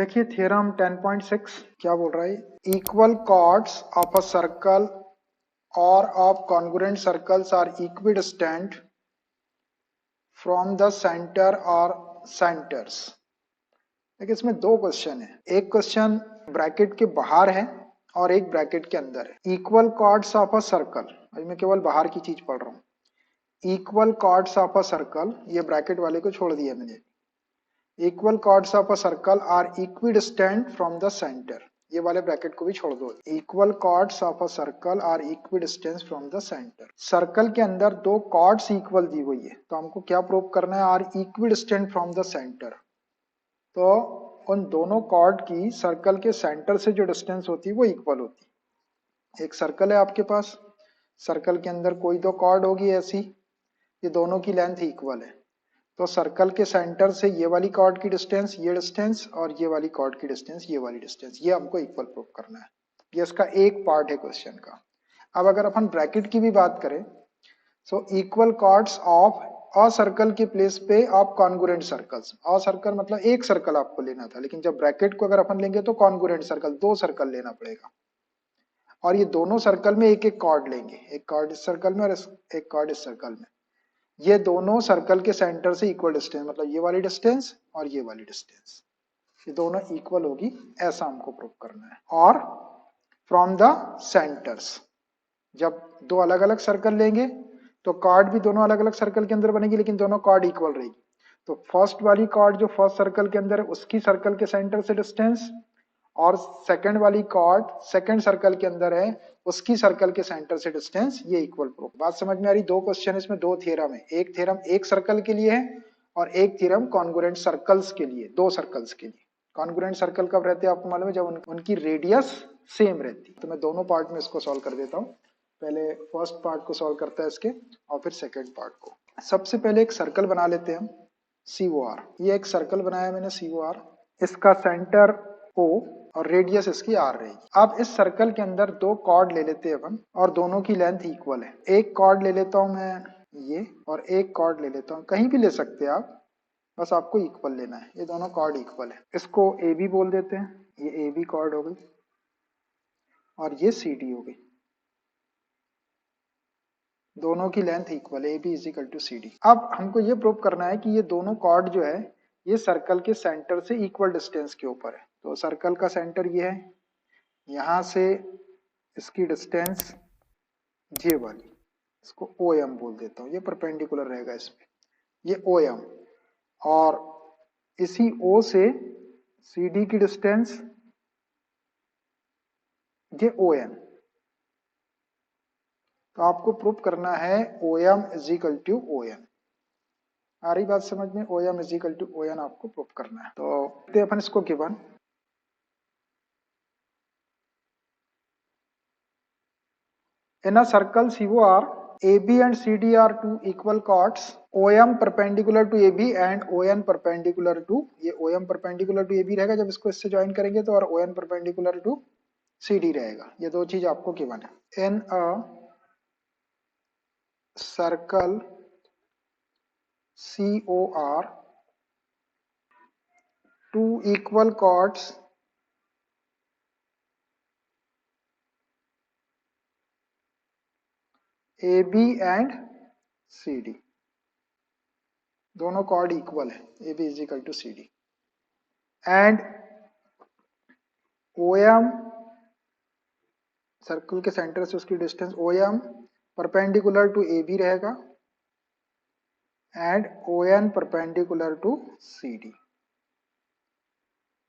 देखिए थ्योरम 10.6 क्या बोल रहा है, equal chords of a circle और of congruent circles are equidistant from the centre और सेंटर्स। देखिए इसमें दो क्वेश्चन है, एक क्वेश्चन ब्रैकेट के बाहर है और एक ब्रैकेट के अंदर है। Equal chords of a circle, अभी मैं केवल बाहर की चीज पढ़ रहा हूँ। Equal chords of a circle, ये ब्रैकेट वाले को छोड़ दिया मैंने। Equal chords of a circle are equidistant from the centre, ये वाले ब्रैकेट को भी छोड़ दो। Equal chords of a circle are equidistant from the centre. Circle के अंदर दो कॉर्ड्स इक्वल दी हुई है, तो हमको क्या प्रूव करना है, are equidistant from the centre. तो उन दोनों कॉर्ड की सर्कल के सेंटर से जो डिस्टेंस होती है वो इक्वल होती है। एक सर्कल है आपके पास, सर्कल के अंदर कोई दो कॉर्ड होगी ऐसी, ये दोनों की लेंथ इक्वल है, तो सर्कल के सेंटर से ये वाली कॉर्ड की डिस्टेंस, ये डिस्टेंस, और ये वाली कॉर्ड की डिस्टेंस, ये वाली डिस्टेंस, ये हमको इक्वल प्रूव करना है। ये इसका एक पार्ट है क्वेश्चन का। अब अगर अपन ब्रैकेट की भी बात करें, so equal chords of a circle के प्लेस पे of congruent circles. A circle मतलब एक सर्कल आपको लेना था, लेकिन जब ब्रैकेट को अगर अपन लेंगे तो कॉन्ग्रुएंट सर्कल, दो सर्कल लेना पड़ेगा। और ये दोनों सर्कल में एक एक कॉर्ड लेंगे, एक कॉर्ड इस सर्कल में और एक कॉर्ड इस सर्कल में। ये दोनों सर्कल के सेंटर से इक्वल डिस्टेंस, मतलब ये वाली डिस्टेंस और ये वाली डिस्टेंस, ये दोनों इक्वल होगी, ऐसा हमको प्रूव करना है। और फ्रॉम द सेंटर्स, जब दो अलग अलग सर्कल लेंगे तो कॉर्ड भी दोनों अलग अलग सर्कल के अंदर बनेगी, लेकिन दोनों कॉर्ड इक्वल रहेगी। तो फर्स्ट वाली कॉर्ड जो फर्स्ट सर्कल के अंदर है उसकी सर्कल के सेंटर से डिस्टेंस, और सेकंड वाली कॉर्ड सेकंड सर्कल के अंदर है उसकी सर्कल के सेंटर से डिस्टेंस, ये इक्वल प्रूफ। बात समझ में आ रही? दो क्वेश्चन इसमें, दो थ्योरम है। एक थ्योरम एक सर्कल के लिए है और एक थ्योरम कॉन्ग्रुएंट सर्कल्स के लिए, दो सर्कल्स के लिए। कॉन्ग्रुएंट सर्कल कब रहते हैं आपको मालूम है? जब उनकी रेडियस सेम रहती। तो मैं दोनों पार्ट में इसको सॉल्व कर देता हूँ। पहले फर्स्ट पार्ट को सॉल्व करता है इसके, और फिर सेकेंड पार्ट को। सबसे पहले एक सर्कल बना लेते हैं हम, COR। ये एक सर्कल बनाया मैंने COR, इसका सेंटर O और रेडियस इसकी R रहेगी। अब इस सर्कल के अंदर दो कॉर्ड ले लेते हैं अपन, और दोनों की लेंथ इक्वल है। एक कॉर्ड ले लेता हूं मैं ये, और एक कॉर्ड ले लेता हूं, कहीं भी ले सकते हैं आप, बस आपको इक्वल लेना है। ये दोनों कॉर्ड इक्वल है, इसको AB बोल देते हैं। ये AB कॉर्ड हो गई और ये CD हो गई, दोनों की लेंथ इक्वल है, AB is equal to CD। अब हमको ये प्रूव करना है कि ये दोनों कॉर्ड जो है ये सर्कल के सेंटर से इक्वल डिस्टेंस के ऊपर है। तो सर्कल का सेंटर ये है, यहां से इसकी डिस्टेंस ये वाली, इसको OM बोल देता हूँ, ये परपेंडिकुलर रहेगा इसमें, ये OM। और इसी O से CD की डिस्टेंस ये ON। तो आपको प्रूव करना है OM is equal to ON। आ रही बात समझ में? OM is equal to ON आपको प्रूव करना है। तो अपन इसको given, in a circle COR, AB and CD are two equal chords, OM perpendicular to AB and ON perpendicular to, ये OM perpendicular to AB रहेगा जब इसको इससे ज्वाइन करेंगे तो, और ON perpendicular to CD रहेगा। ये दो चीज आपको गिवन है। In a circle COR, two equal chords AB and CD, दोनों कॉर्ड इक्वल है, AB is equal to CD, and OM circle के सेंटर से उसकी distance OM perpendicular to AB रहेगा, and ON perpendicular to CD।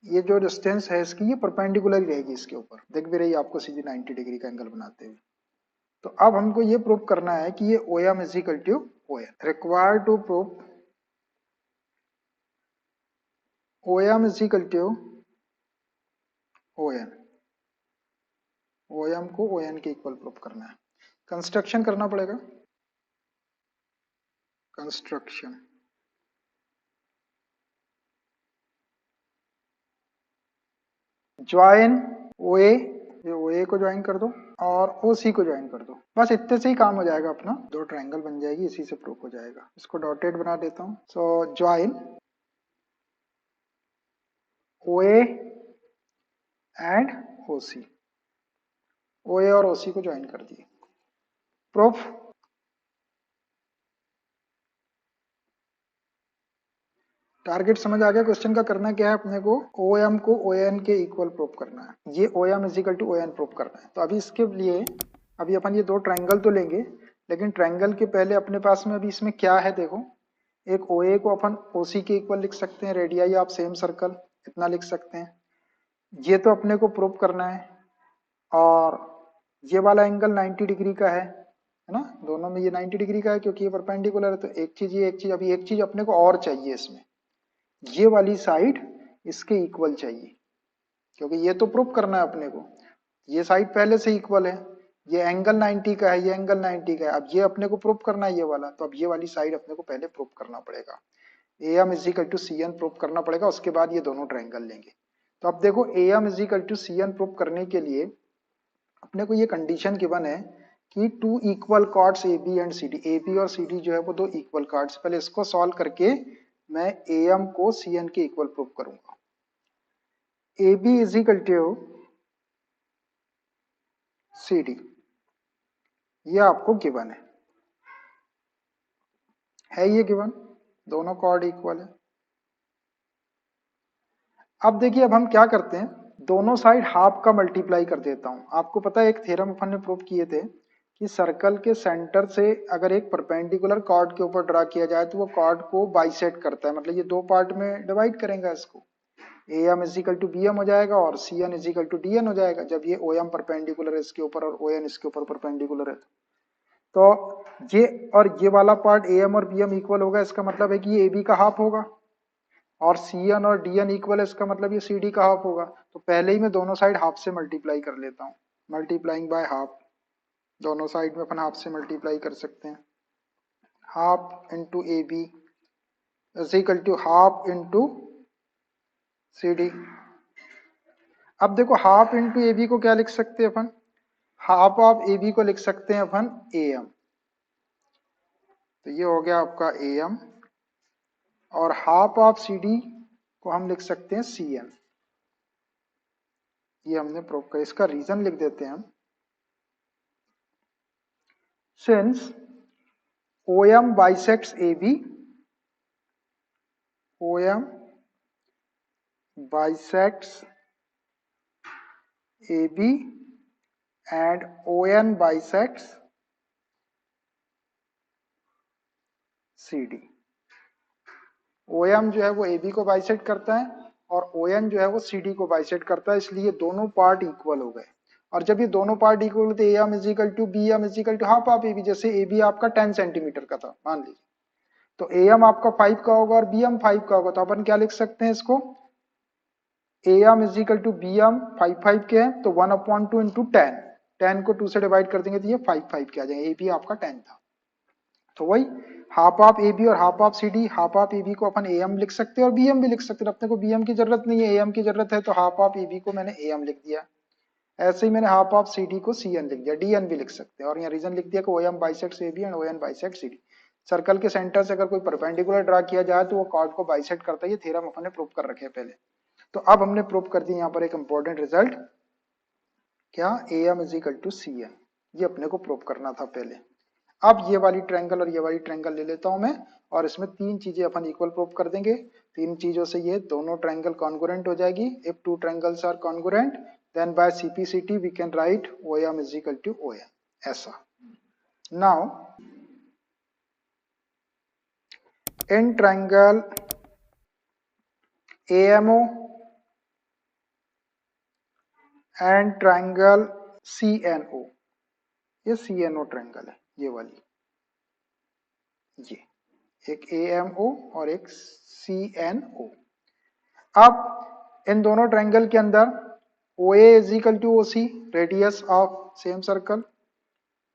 ये जो distance है इसकी, ये परपेंडिकुलर ही रहेगी इसके ऊपर, दिख भी रही आपको सीधी 90 डिग्री का एंगल बनाते हुए। तो अब हमको ये प्रूव करना है कि ये OM is equal to ON। Required to prove OM is equal to ON, OM को ON के इक्वल प्रूव करना है। कंस्ट्रक्शन करना पड़ेगा, कंस्ट्रक्शन। ज्वाइन OA, ये OA को ज्वाइन कर दो और OC को ज्वाइन कर दो, बस इतने से ही काम हो जाएगा अपना, दो ट्रायंगल बन जाएगी, इसी से प्रूफ हो जाएगा। इसको डॉटेड बना देता हूँ। सो join OA and OC, OA और OC को ज्वाइन कर दिए। प्रूफ, टारगेट समझ आ गया। क्वेश्चन का करना क्या है अपने को, OM को ON के इक्वल प्रूफ करना है, ये OM is equal to ON proof करना है। तो अभी इसके लिए अभी अपन ये दो ट्रायंगल तो लेंगे, लेकिन ट्रायंगल के पहले अपने पास में अभी इसमें क्या है देखो, एक OA को अपन OC के इक्वल लिख सकते हैं, रेडियाई ऑफ सेम सर्कल इतना लिख सकते हैं, ये तो अपने को प्रूफ करना है। और ये वाला एंगल 90 डिग्री का है ना, दोनों में ये 90 डिग्री का है क्योंकि ये परपेंडिकुलर है। तो एक चीज ये, एक चीज, अभी एक चीज अपने को और चाहिए इसमें, ये वाली साइड इसके इक्वल चाहिए, क्योंकि ये तो प्रूफ करना है अपने को, ये साइड पहले से इक्वल है, ये एंगल 90 का है, ये एंगल 90 का है, अब ये अपने को प्रूफ करना है ये वाला, तो अब ये वाली साइड अपने को पहले प्रूफ करना पड़ेगा, AM is equal to CN proof करना पड़ेगा, उसके बाद ये दोनों ट्रायंगल लेंगे। तो अब देखो AM is equal to CN proof करने के लिए अपने को ये कंडीशन गिवन है कि two equal chords AB and CD, AB और CD जो है वो दो इक्वल कॉर्ड्स, पहले इसको सॉल्व करके मैं AM को CN के इक्वल प्रूफ करूंगा। AB is equal to CD, ये आपको गिवन है ये गिवन, दोनों कॉर्ड इक्वल है। अब देखिए अब हम क्या करते हैं, दोनों साइड हाफ का मल्टीप्लाई कर देता हूं। आपको पता है एक थ्योरम अपन ने प्रूव किए थे कि सर्कल के सेंटर से अगर एक परपेंडिकुलर कॉर्ड के ऊपर ड्रा किया जाए तो वो कॉर्ड को बाइसेक्ट करता है, मतलब ये दो पार्ट में डिवाइड करेंगे इसको, AM is equal to BM हो जाएगा और CN is equal to DN हो जाएगा, जब ये OM परपेंडिकुलर है इसके ऊपर और ON इसके ऊपर परपेंडिकुलर है। तो ये और ये वाला पार्ट AM और BM इक्वल होगा, इसका मतलब है कि ये AB का हाफ होगा, और CN और DN इक्वल है, इसका मतलब ये CD का हाफ होगा। तो पहले ही मैं दोनों साइड हाफ से मल्टीप्लाई कर लेता हूँ, मल्टीप्लाइंग बाय हाफ, दोनों साइड में अपन हाफ से मल्टीप्लाई कर सकते हैं। Half into AB is equal to half into CD। अब देखो हाफ इंटू AB को क्या लिख सकते हैं अपन, हाफ ऑफ AB को लिख सकते हैं अपन AM, तो ये हो गया आपका AM, और हाफ ऑफ CD को हम लिख सकते हैं CN। ये हमने प्रूव किया, इसका रीजन लिख देते हैं हम, since OM bisects AB, OM bisects AB and ON bisects CD। OM जो है वो AB को बाइसेक्ट करता है और ON जो है वो CD को बाइसेक्ट करता है, इसलिए दोनों पार्ट इक्वल हो गए। और जब ये दोनों पार्ट इक्वल होते हैं, AM is equal to BM is equal to half of AB, जैसे AB आपका 10 सेंटीमीटर का था मान लीजिए, तो AM आपका 5 का होगा और BM 5 का होगा, तो अपन क्या लिख सकते हैं इसको, AM is equal to BM 5 के हैं तो 1/2 इंटू 10, 10 को 2 से डिवाइड कर देंगे तो ये 5 के आ जाएंगे, AB आपका 10 था। तो वही हाफ ऑफ AB और half of CD, half of AB को अपन AM लिख सकते हैं और BM भी लिख सकते हैं, अपने को BM की जरूरत नहीं है, AM की जरूरत है, तो हाफ ऑफ AB को मैंने AM लिख दिया। ऐसे ही मैंने हाफ ऑफ CD को CN लिख दिया, DN भी लिख सकते हैं, और यहाँ रीजन लिख दिया कि OM bisects AB and ON bisects CD। Circle के सेंटर से अगर कोई परपेंडिकुलर ड्रा किया जाए तो वो कॉर्ड को बाइसेक्ट करता है, ये थ्योरम अपन ने प्रूव कर रखे हैं पहले। तो अब हमने प्रूव कर दी यहाँ पर एक इंपॉर्टेंट रिजल्ट, क्या, AM is equal to CN, ये अपने को प्रूव करना था पहले। अब ये वाली ट्रायंगल और ये वाली ट्रायंगल ले लेता हूं मैं, और इसमें तीन चीजें अपन इक्वल प्रूव कर देंगे। तीन चीजों से ये दोनों ट्रायंगल कॉन्ग्रुएंट हो जाएगी। If two triangles are congruent then by CP/CT we can write OM is equal to ON, ऐसा। Now in triangle AMO and triangle CNO, ये CNO ट्रायंगल है, ये वाली, ये एक AMO और एक CNO। अब इन दोनों ट्रायंगल के अंदर OA is equal to OC, radius of same circle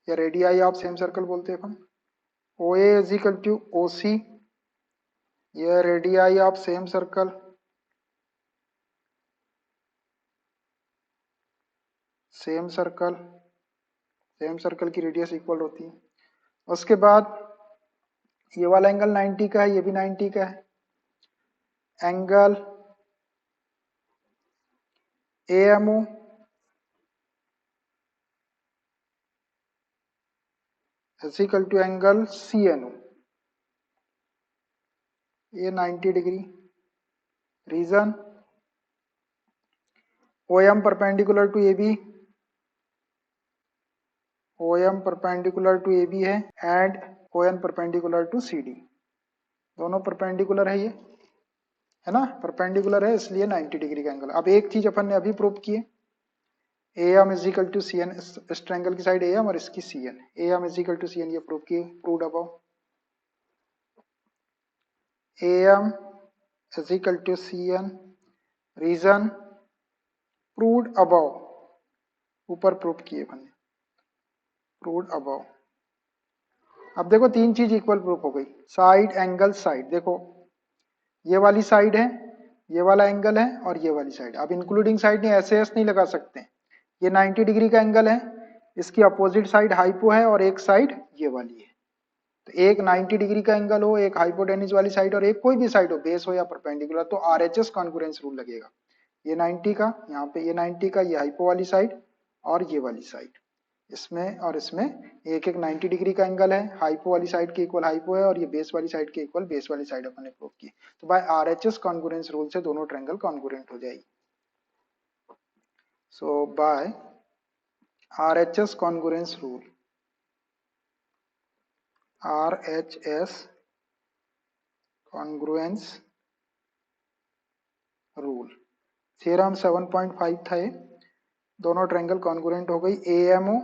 या रेडियाई ऑफ सेम सर्कल बोलते हैं अपन, OA is equal to OC, यह radii of same circle, same circle, same circle की रेडियस इक्वल होती है। उसके बाद ये वाला एंगल 90 का है, ये भी 90 का है, angle AMO is equal to angle CNO. ये 90 degree. Reason OM perpendicular to AB, OM perpendicular to AB है and ON perpendicular to CD. दोनों परपेंडिकुलर है, ये है ना, परपेंडिकुलर है, इसलिए 90 डिग्री का एंगल. अब एक चीज अपन ने अभी प्रूव की है, AM is equal to CN, इस ट्रायंगल की साइड AM और इसकी CN. AM is equal to CN, ये प्रूव की, proved above. AM is equal to CN. Reason proved above, ऊपर प्रूव किए मैंने, प्रूव्ड अबव. अब देखो तीन चीज इक्वल प्रूफ हो गई. साइड एंगल साइड, देखो ये वाली साइड है, ये वाला एंगल है और ये वाली साइड. अब इंक्लूडिंग साइड नहीं, SAS नहीं लगा सकते. ये 90 डिग्री का एंगल है, इसकी अपोजिट साइड हाइपो है और एक साइड ये वाली है. तो एक 90 डिग्री का एंगल हो, एक हाइपोटेन्यूज वाली साइड और एक कोई भी साइड हो, बेस हो या परपेंडिकुलर, तो RHS कॉन्ग्रुएंस रूल लगेगा. ये 90 का, यहाँ पे ये 90 का, ये हाइपो वाली साइड और ये वाली साइड, इसमें और इसमें एक एक 90 डिग्री का एंगल है, हाइपो वाली साइड के इक्वल हाइपो है और ये बेस वाली साइड के इक्वल बेस वाली साइड अपन ने प्रूव की. तो बाय RHS कॉन्ग्रुएंस रूल से दोनों ट्रायंगल कॉन्ग्रुएंट हो जाएगी. So by RHS congruence rule, RHS congruence rule, theorem 7.5 था ये. दोनों ट्रायंगल कॉन्ग्रुएंट हो गई. AMO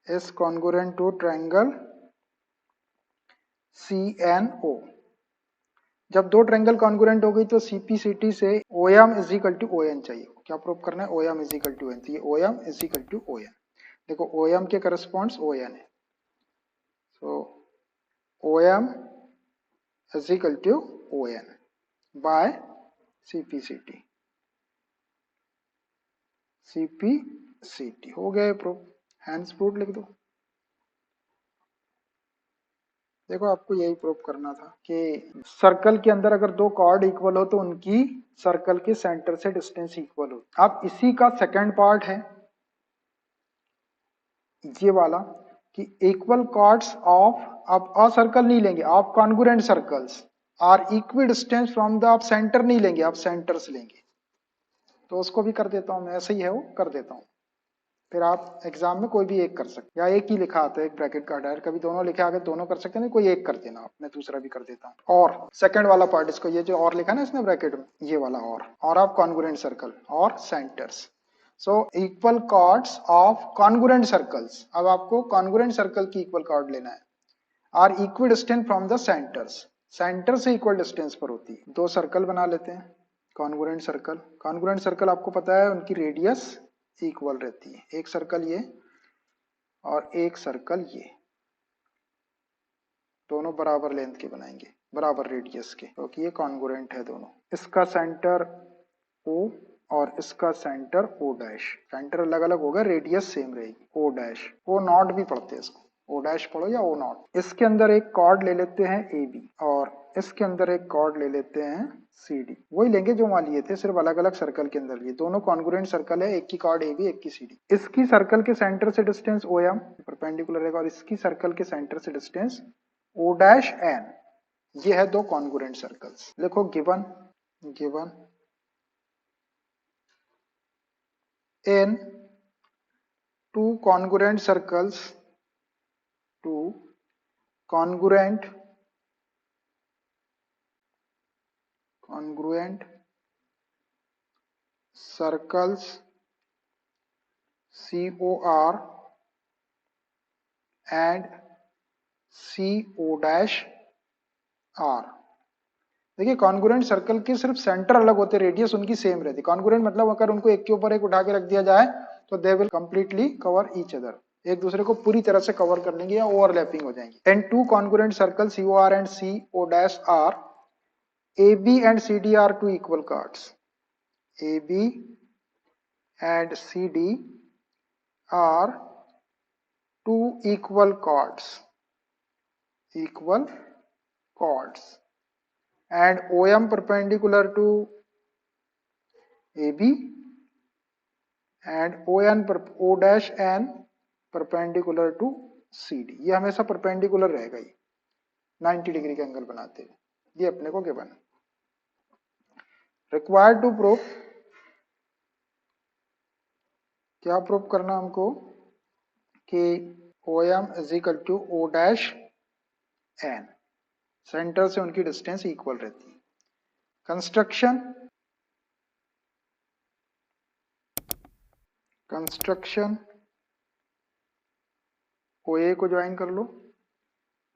is congruent to triangle CNO. जब दो ट्रायंगल कॉन्ग्रुएंट हो गई तो CPCT से OM is equal to ON चाहिए. क्या प्रूव करना है? OM is equal to ON. तो ये OM is equal to ON. देखो OM के करस्पॉन्ड्स ON है, so OM is equal to ON by CPCT. CPCT हो गया प्रूफ. हैंड्स प्रूफ लिख दो. देखो आपको यही प्रूव करना था कि सर्कल के अंदर अगर दो कॉर्ड इक्वल हो तो उनकी सर्कल के सेंटर से डिस्टेंस इक्वल हो. अब इसी का सेकंड पार्ट है ये वाला कि इक्वल कॉर्ड्स ऑफ, आप अ सर्कल नहीं लेंगे, आप congruent circles are equi distance from the, आप सेंटर नहीं लेंगे, आप सेंटर्स लेंगे. तो उसको भी कर देता हूं मैं, ऐसे ही है वो, कर देता हूं. फिर आप एग्जाम में कोई भी एक कर सकते, या एक ही लिखा आता है, एक ब्रैकेट का हटा, कभी दोनों लिखे आगे दोनों कर सकते हैं, कोई एक कर देना आप, मैं दूसरा भी कर देता हूँ. और सेकंड वाला पार्ट, इसको ये जो और लिखा ना इसने ब्रैकेट में, ये वाला और आप कॉन्ग्रुएंट सर्कल और centres. So equal chords of congruent circles. अब आपको कॉन्ग्रुएंट सर्कल की इक्वल कॉर्ड लेना है. Are equi distance from the centres, centre से इक्वल डिस्टेंस पर होती है. दो सर्कल बना लेते हैं कॉन्ग्रुएंट सर्कल. कॉन्ग्रुएंट सर्कल आपको पता है उनकी रेडियस इक्वल रहती है. एक सर्कल ये और एक सर्कल ये, दोनों बराबर लेंथ के बनाएंगे, बराबर रेडियस के, क्योंकि ये कॉन्ग्रुएंट है दोनों. इसका सेंटर O और इसका सेंटर O डैश. सेंटर अलग अलग होगा, रेडियस सेम रहेगी. O डैश, O नॉट भी पढ़ते हैं इसको, O डैश पढ़ो या O नॉट. इसके अंदर एक कॉर्ड ले लेते हैं AB और इसके अंदर एक कॉर्ड ले लेते हैं CD. वही लेंगे जो वहां लिए थे, सिर्फ अलग अलग सर्कल के अंदर लिए. दोनों कॉन्ग्रुएंट सर्कल है, एक की कॉर्ड AB एक की CD. इसकी सर्कल के सेंटर से डिस्टेंस OM परपेंडिकुलर रहेगा और इसकी सर्कल के सेंटर से डिस्टेंस O डैश N. ये है दो कॉन्ग्रुएंट सर्कल्स. लिखो given in two congruent circles, two congruent circles COR and CO dash R. देखिए कॉन्ग्रुएंट सर्कल के सिर्फ सेंटर अलग होते, रेडियस उनकी सेम रहती. कॉन्ग्रुएंट मतलब अगर उनको एक के ऊपर एक उठा के रख दिया जाए तो they will completely cover each other, एक दूसरे को पूरी तरह से कवर कर लेंगे या ओवरलैपिंग हो जाएंगे. And two congruent circle COR and CO dash R, AB and CD are two equal chords. AB and CD are two equal chords. And OM perpendicular to AB and O dash N perpendicular to C D. ये हमेशा perpendicular रहेगा, ये 90 degree का angle बनाते हुए, ये अपने को गिवन है। रिक्वायर्ड टू प्रूव, क्या प्रूव करना हमको कि O M is equal to O dash N, centre से उनकी डिस्टेंस इक्वल रहती है। कंस्ट्रक्शन ओ ए को ज्वाइन कर लो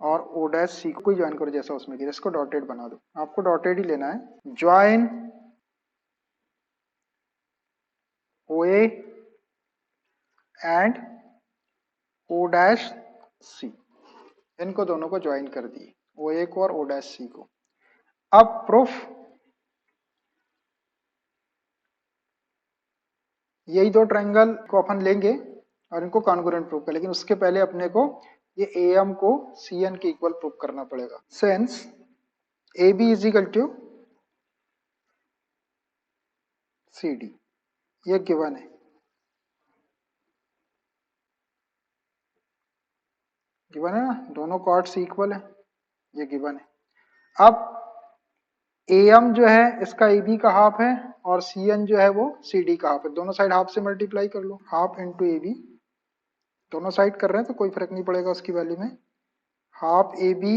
और ओ डैश सी को ज्वाइन करो, जैसा उसमें किया, इसको डॉटेड बना दो, आपको डॉटेड ही लेना है। Join O A and O dash C, इनको दोनों को ज्वाइन कर दिए, ओ ए को और ओ डैश सी को। अब प्रूफ, यही दो ट्रायंगल को अपन लेंगे और इनको कॉन्ग्रुएंट प्रूफ कर, लेकिन उसके पहले अपने को ये ए एम को सी एन के इक्वल प्रूफ करना पड़ेगा। Since A B is equal to C D, ये गिवन है, गिवन है ना, दोनों कॉर्ड्स इक्वल है, ये गिवन है। अब ए एम जो है इसका ए बी का हाफ है और सी एन जो है वो सी डी का हाफ है, दोनों साइड हाफ से मल्टीप्लाई कर लो, हाफ इंटू ए बी, दोनों साइड कर रहे हैं तो कोई फर्क नहीं पड़ेगा उसकी वैल्यू में। Half A B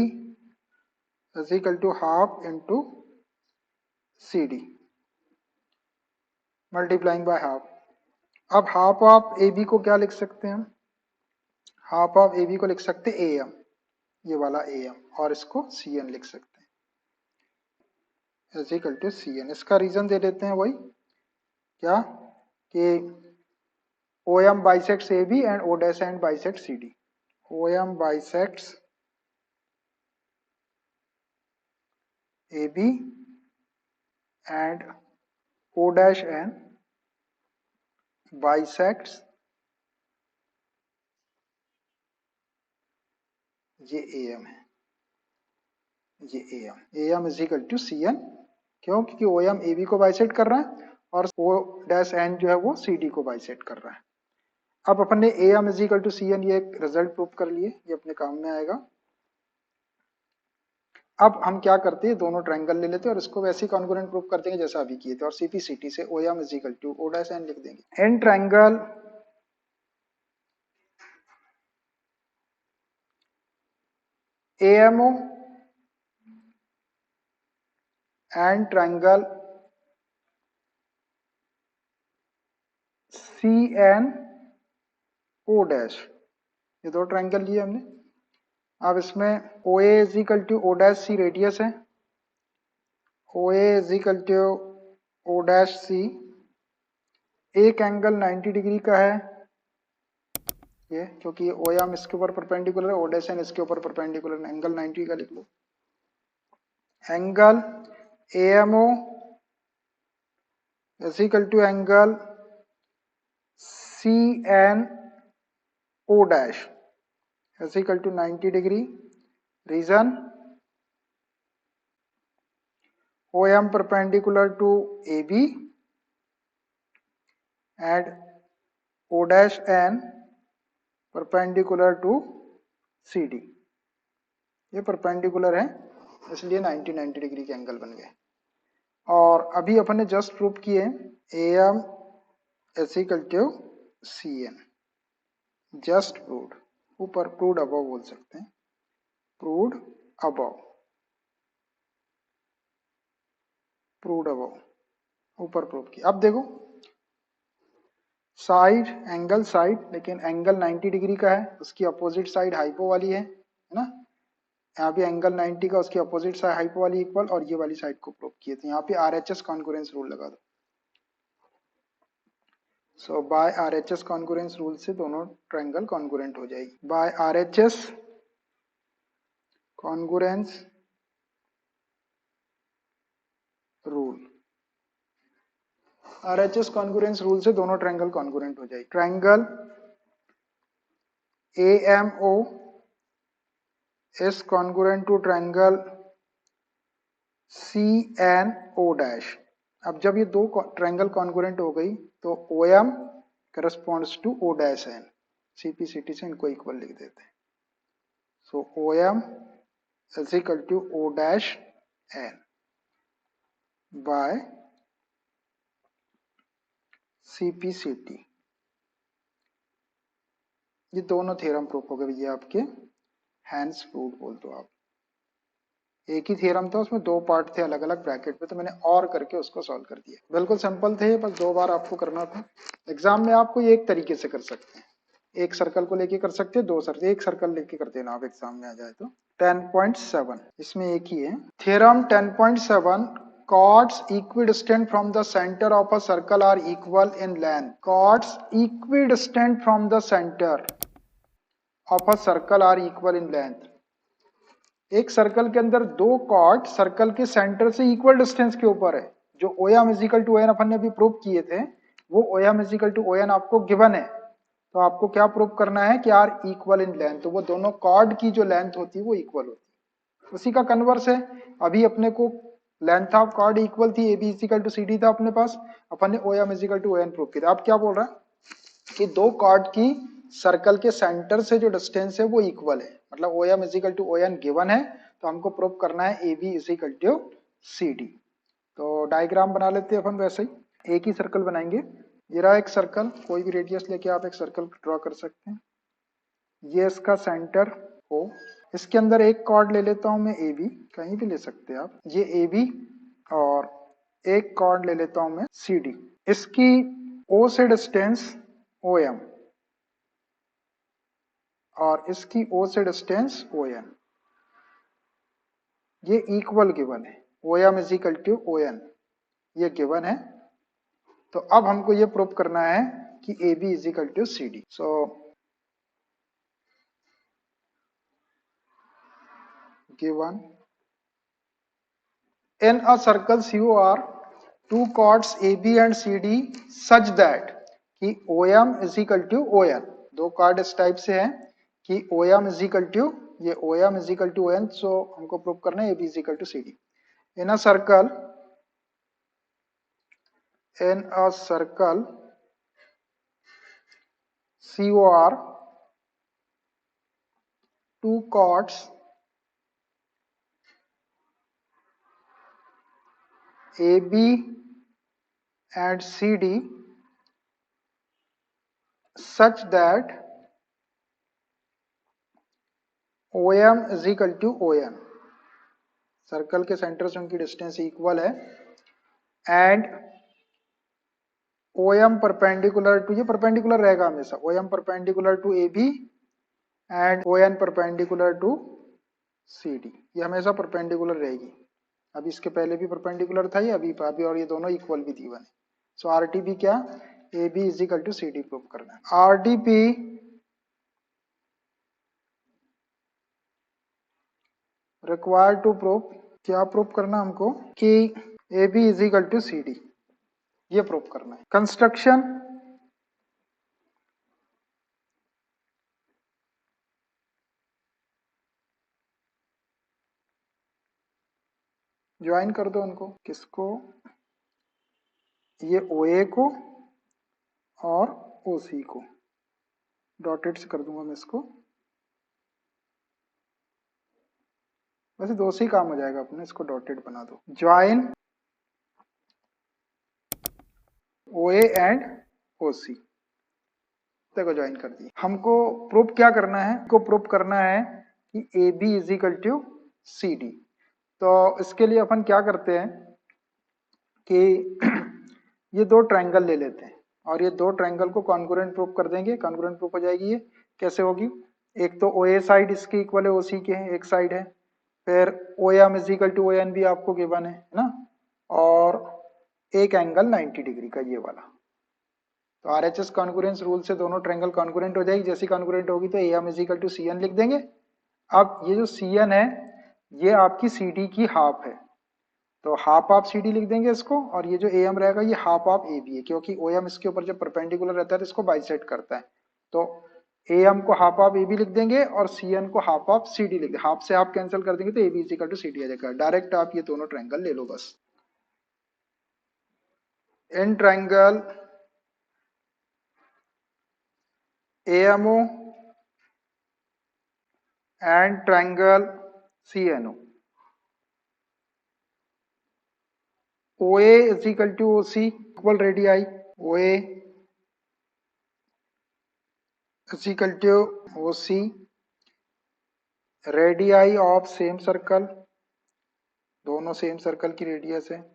is equal to half into C D multiplying by half. अब हाफ ऑफ ए बी को क्या लिख सकते हैं हम, हाफ ऑफ ए बी को लिख सकते हैं ए एम, ये वाला ए एम, और इसको सी एन लिख सकते हैं is equal to C N. इसका रीजन दे देते हैं वही, क्या कि O M bisects A B and O dash and bisect C D, O M bisects A B and O dash N bisects, ये ए एम है, ये A M is equal to C N, क्यों, क्योंकि O M A B को bisect कर रहा है और ओ डैश एन जो है वो सी डी को बाइसेक्ट कर रहा है। अब अपन ने A M is equal to C N ये एक रिजल्ट प्रूव कर लिए, ये अपने काम में आएगा। अब हम क्या करते हैं, दोनों ट्रायंगल ले लेते हैं और इसको वैसे ही कॉन्ग्रुएंट प्रूव कर देंगे जैसा अभी किए थे, और सीपीसीटी से O M is equal to O dash N लिख देंगे। In triangle A M O and triangle C N O dash, ये दो ट्रायंगल लिए हमने। अब इसमें O A is equal to O dash C radius है, O A is equal to O dash C, एक एंगल 90 डिग्री का है ये, क्योंकि ओ एम इसके ऊपर परपेंडिकुलर है, ओ डैश एन इसके ऊपर परपेंडिकुलर है, एंगल 90 का लिख लो। Angle A M O is equal to angle C N O dash is equal to 90 degree. Reason, O M perpendicular to A B and O dash N perpendicular to C D, ये perpendicular है इसलिए 90 degree के angle बन गए। और अभी अपन ने just prove किए A M is equal to C N, just proved, ऊपर प्रूव्ड अबव बोल सकते हैं, प्रूव्ड अबव, प्रूव्ड अबव, ऊपर प्रूव किया। अब देखो साइड, एंगल साइड, लेकिन एंगल 90 डिग्री का है, उसकी अपोजिट साइड हाइपो वाली है ना, यहाँ पे एंगल 90 का उसकी अपोजिट साइड हाइपो वाली इक्वल, और ये वाली साइड को प्रूव किए थे। यहाँ पे आरएचएस कॉन्ग्रुएंस रूल लगा दो। So by RHS congruence rule से दोनों ट्रायंगल कॉन्ग्रुएंट हो जाएगी। By RHS congruence rule, RHS congruence rule से दोनों ट्रायंगल कॉन्ग्रुएंट हो जाएगी। Triangle AMO is congruent to triangle CNO dash. अब जब ये दो ट्रायंगल कॉन्ग्रुएंट हो गई तो OM corresponds to O dash N, CP/CT से इनको इक्वल लिख देते हैं। So OM is equal to O dash N by CP/CT। ये दोनों थ्योरम प्रूफ हो गए भैया आपके, हैंस प्रूव्ड बोल दो आप। एक ही थ्योरम था, उसमें दो पार्ट थे अलग अलग ब्रैकेट में, तो मैंने और करके उसको सॉल्व कर दिया। बिल्कुल सिंपल थे, बस 2 बार आपको करना था। एग्जाम में आपको ये एक तरीके से कर सकते हैं, एक सर्कल को लेके कर सकते हैं, दो सर्कल, एक सर्कल लेके कर देना आप एग्जाम में आ जाए तो। 10.7 इसमें एक ही है theorem. 10.7 chords equidistant from the center of a circle are equal in length. Chords equidistant from the center of a circle are equal in length. एक सर्कल के अंदर दो कॉर्ड सर्कल के सेंटर से इक्वल डिस्टेंस के ऊपर है। जो OM is equal to ON अपन ने अभी प्रूव किए थे, वो OM is equal to ON आपको गिवन है। तो आपको क्या प्रूव करना है कि आर इक्वल इन लेंथ, तो वो दोनों कॉर्ड की जो लेंथ होती है वो इक्वल होती है। उसी का कन्वर्स है, अभी अपने को लेंथ ऑफ कॉर्ड इक्वल थी, AB is equal to CD था अपने पास, अपन ने OM is equal to ON prove किया। अब क्या बोल रहा है कि दो कॉर्ड की सर्कल के सेंटर से जो डिस्टेंस है वो इक्वल है, मतलब OM is equal to ON given है, तो हमको प्रूव करना है AB is equal to CD। तो डायग्राम बना लेते हैं अपन वैसे ही, एक ही सर्कल बनाएंगे। ये रहा एक सर्कल, कोई भी रेडियस लेके आप एक सर्कल ड्रॉ कर सकते हैं। ये इसका सेंटर हो, इसके अंदर एक कॉर्ड ले लेता हूं मैं AB, कहीं भी ले सकते हैं आप, ये AB, और एक कॉर्ड ले लेता हूं मैं CD। इसकी O से डिस्टेंस OM और इसकी O से डिस्टेंस ON, ये इक्वल गिवन है। OM is equal to ON ये गिवन है। तो अब हमको ये प्रूव करना है कि AB is equal to CD। So given in a circle COR two chords AB and CD such that कि OM is equal to ON, दो कार्ड इस टाइप से हैं कि OM is equal to, ये OM is equal to ON, सो हमको prove करना है AB is equal to CD। in a circle COR two chords AB and CD such that OM is equal to ON, circle के centre से उनकी distance equal है, and OM perpendicular to, ये perpendicular रहेगा हमेशा, OM perpendicular to AB and ON perpendicular to CD, ये हमेशा perpendicular रहेगी। अभी इसके पहले भी परपेंडिकुलर था ये, अभी और ये दोनों इक्वल भी थी बने। सो RDP क्या, AB is equal to CD prove करना है। RDP रिक्वायर्ड टू प्रूव, क्या प्रूव करना हमको कि AB is equal to CD, ये प्रूव करना है। कंस्ट्रक्शन ज्वाइन कर दो उनको, किसको, ये OA को और OC को डॉटेड से कर दूंगा मैं इसको, वैसे दो से ही काम हो जाएगा अपने, इसको डॉटेड बना दो। ज्वाइन OA एंड OC, देखो ज्वाइन कर दी। हमको प्रूफ क्या करना है, को प्रूफ करना है कि AB is equal to CD। तो इसके लिए अपन क्या करते हैं कि ये दो ट्रायंगल ले लेते हैं और ये दो ट्रायंगल को कॉन्ग्रुएंट प्रूफ कर देंगे। कॉन्ग्रुएंट प्रूफ हो जाएगी, ये कैसे होगी, एक तो OA साइड इसके इक्वल है OC के, एक साइड है, फिर OM is equal to ON भी आपको गिवन है ना, और एक एंगल 90 डिग्री का ये वाला। तो RHS कॉन्ग्रुएंस रूल से दोनों ट्रायंगल कॉन्ग्रुएंट हो जाएगी, जैसी कॉन्ग्रुएंट होगी तो AM is equal to CN लिख देंगे। अब ये जो CN है ये आपकी CD की हाफ है, तो हाफ ऑफ CD लिख देंगे इसको, और ये जो AM रहेगा ये हाफ ऑफ AB है, क्योंकि OM इसके ऊपर जब परपेंडिकुलर रहता है तो इसको बाइसेक्ट करता है। तो AM को हाफ ऑफ AB लिख देंगे और CN को हाफ ऑफ CD लिख देंगे, हाफ से हाफ कैंसिल कर देंगे तो AB is equal to CD आ जाएगा। डायरेक्ट आप ये दोनों ट्रायंगल ले लो बस। In triangle AMO and triangle CNO. OA is equal to OC, equal radii. OA is equal to OC, radii of same circle, दोनों सेम सर्कल की रेडियस है,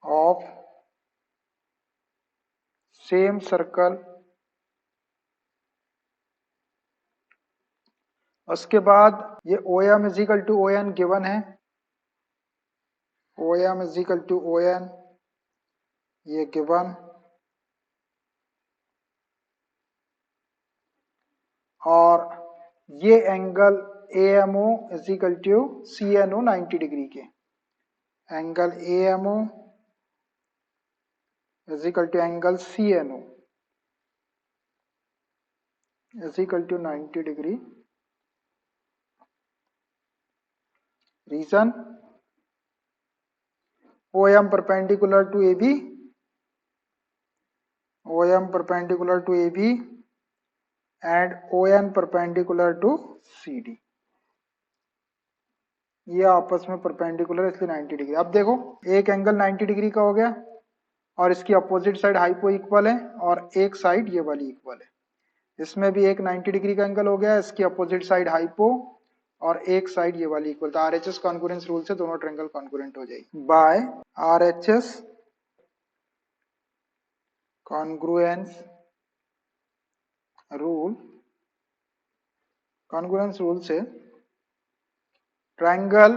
ऑफ सेम सर्कल। उसके बाद ये OM is equal to ON given है, OM is equal to ON ये given, और ये angle AMO is equal to CNO 90 degree के, angle AMO is equal to angle CNO is equal to 90 degree. Reason OM perpendicular to AB, OM perpendicular to AB and ON perpendicular to CD, ये आपस में perpendicular इसलिए 90 degree. अब देखो एक angle 90 degree का हो गया और इसकी अपोजिट साइड हाइपो इक्वल है और एक साइड ये वाली इक्वल है। इसमें भी एक 90 डिग्री का एंगल हो गया, इसकी अपोजिट साइड हाइपो और एक साइड ये वाली इक्वल। तो RHS कॉन्ग्रुएंस रूल से दोनों ट्रायंगल कॉन्ग्रुएंट हो जाएगी by RHS congruence rule. Congruence rule से ट्रायंगल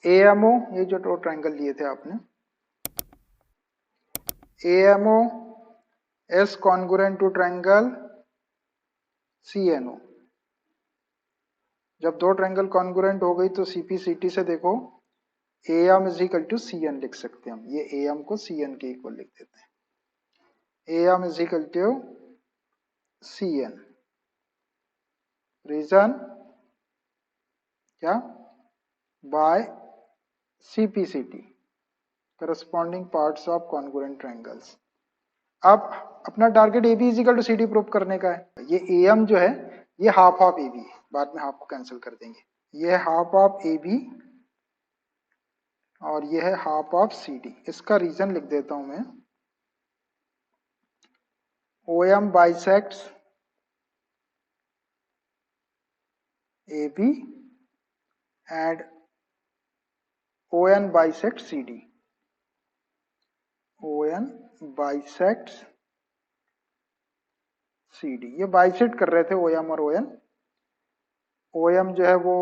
AMO, ये जो दो ट्रायंगल लिए थे आपने, AMO is congruent to triangle CNO। जब दो ट्रायंगल कॉन्ग्रुएंट हो गई तो CPCT से देखो AM is equal to CN लिख सकते हैं हम, ये AM को CN के इक्वल लिख देते हैं, AM is equal to CN। Reason क्या, by CPCT corresponding parts of congruent triangles. अब अपना target AB is equal to CD prove करने का है। ये AM जो है ये हाफ ऑफ AB है, बाद में हाफ को कैंसिल कर देंगे, ये हाफ ऑफ AB और ये है हाफ ऑफ CD। इसका रीजन लिख देता हूं मैं, OM bisects AB and ON bisects CD। ON bisects CD, ये बाइसेक्ट कर रहे थे OM और ON। OM जो है वो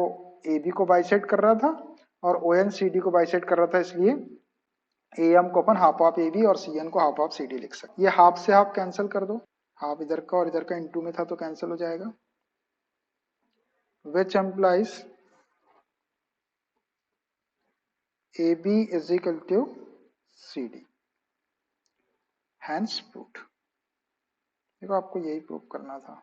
AB को बाइसेक्ट कर रहा था और ON CD को बाइसेक्ट कर रहा था, इसलिए AM को अपन हाफ ऑफ AB और CN को हाफ ऑफ CD लिख सकते। ये हाफ से हाफ कैंसिल कर दो, हाफ इधर का और इधर का इनटू में था तो कैंसिल हो जाएगा, which implies AB is equal to CD, hence proved। देखो आपको यही प्रूव करना था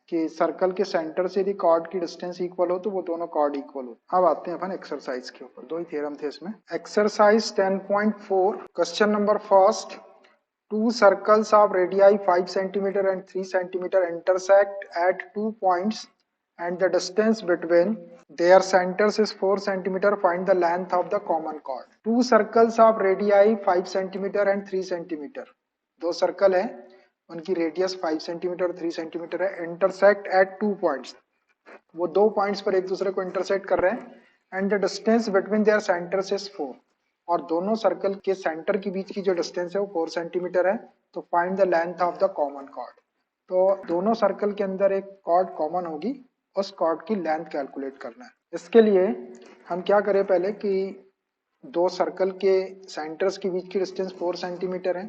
कि सर्कल के सेंटर से यदि कॉर्ड की डिस्टेंस इक्वल हो तो वो दोनों कॉर्ड इक्वल हो। अब आते हैं अपन एक्सरसाइज के ऊपर, दो ही थ्योरम थे इसमें। Exercise 10.4 question number first, two circles of radii 5 cm and 3 cm intersect at 2 points and the distance between their centers is 4 cm. Find the length of the common chord। two circles of radii 5 cm and 3 cm, दो circle है उनकी radius 5 centimetre और 3 centimetre है, intersect at 2 points, वो दो points पर एक दूसरे को इंटरसेक्ट कर रहे हैं, and the distance between their centres is 4, और दोनों सर्कल के सेंटर के बीच की जो डिस्टेंस है वो 4 सेंटीमीटर है। तो find the length of the common chord. तो दोनों सर्कल के अंदर एक कॉर्ड कॉमन होगी, उस कॉर्ड की लेंथ कैलकुलेट करना है। इसके लिए हम क्या करें पहले कि दो सर्कल के सेंटर्स के बीच की डिस्टेंस 4 सेंटीमीटर है,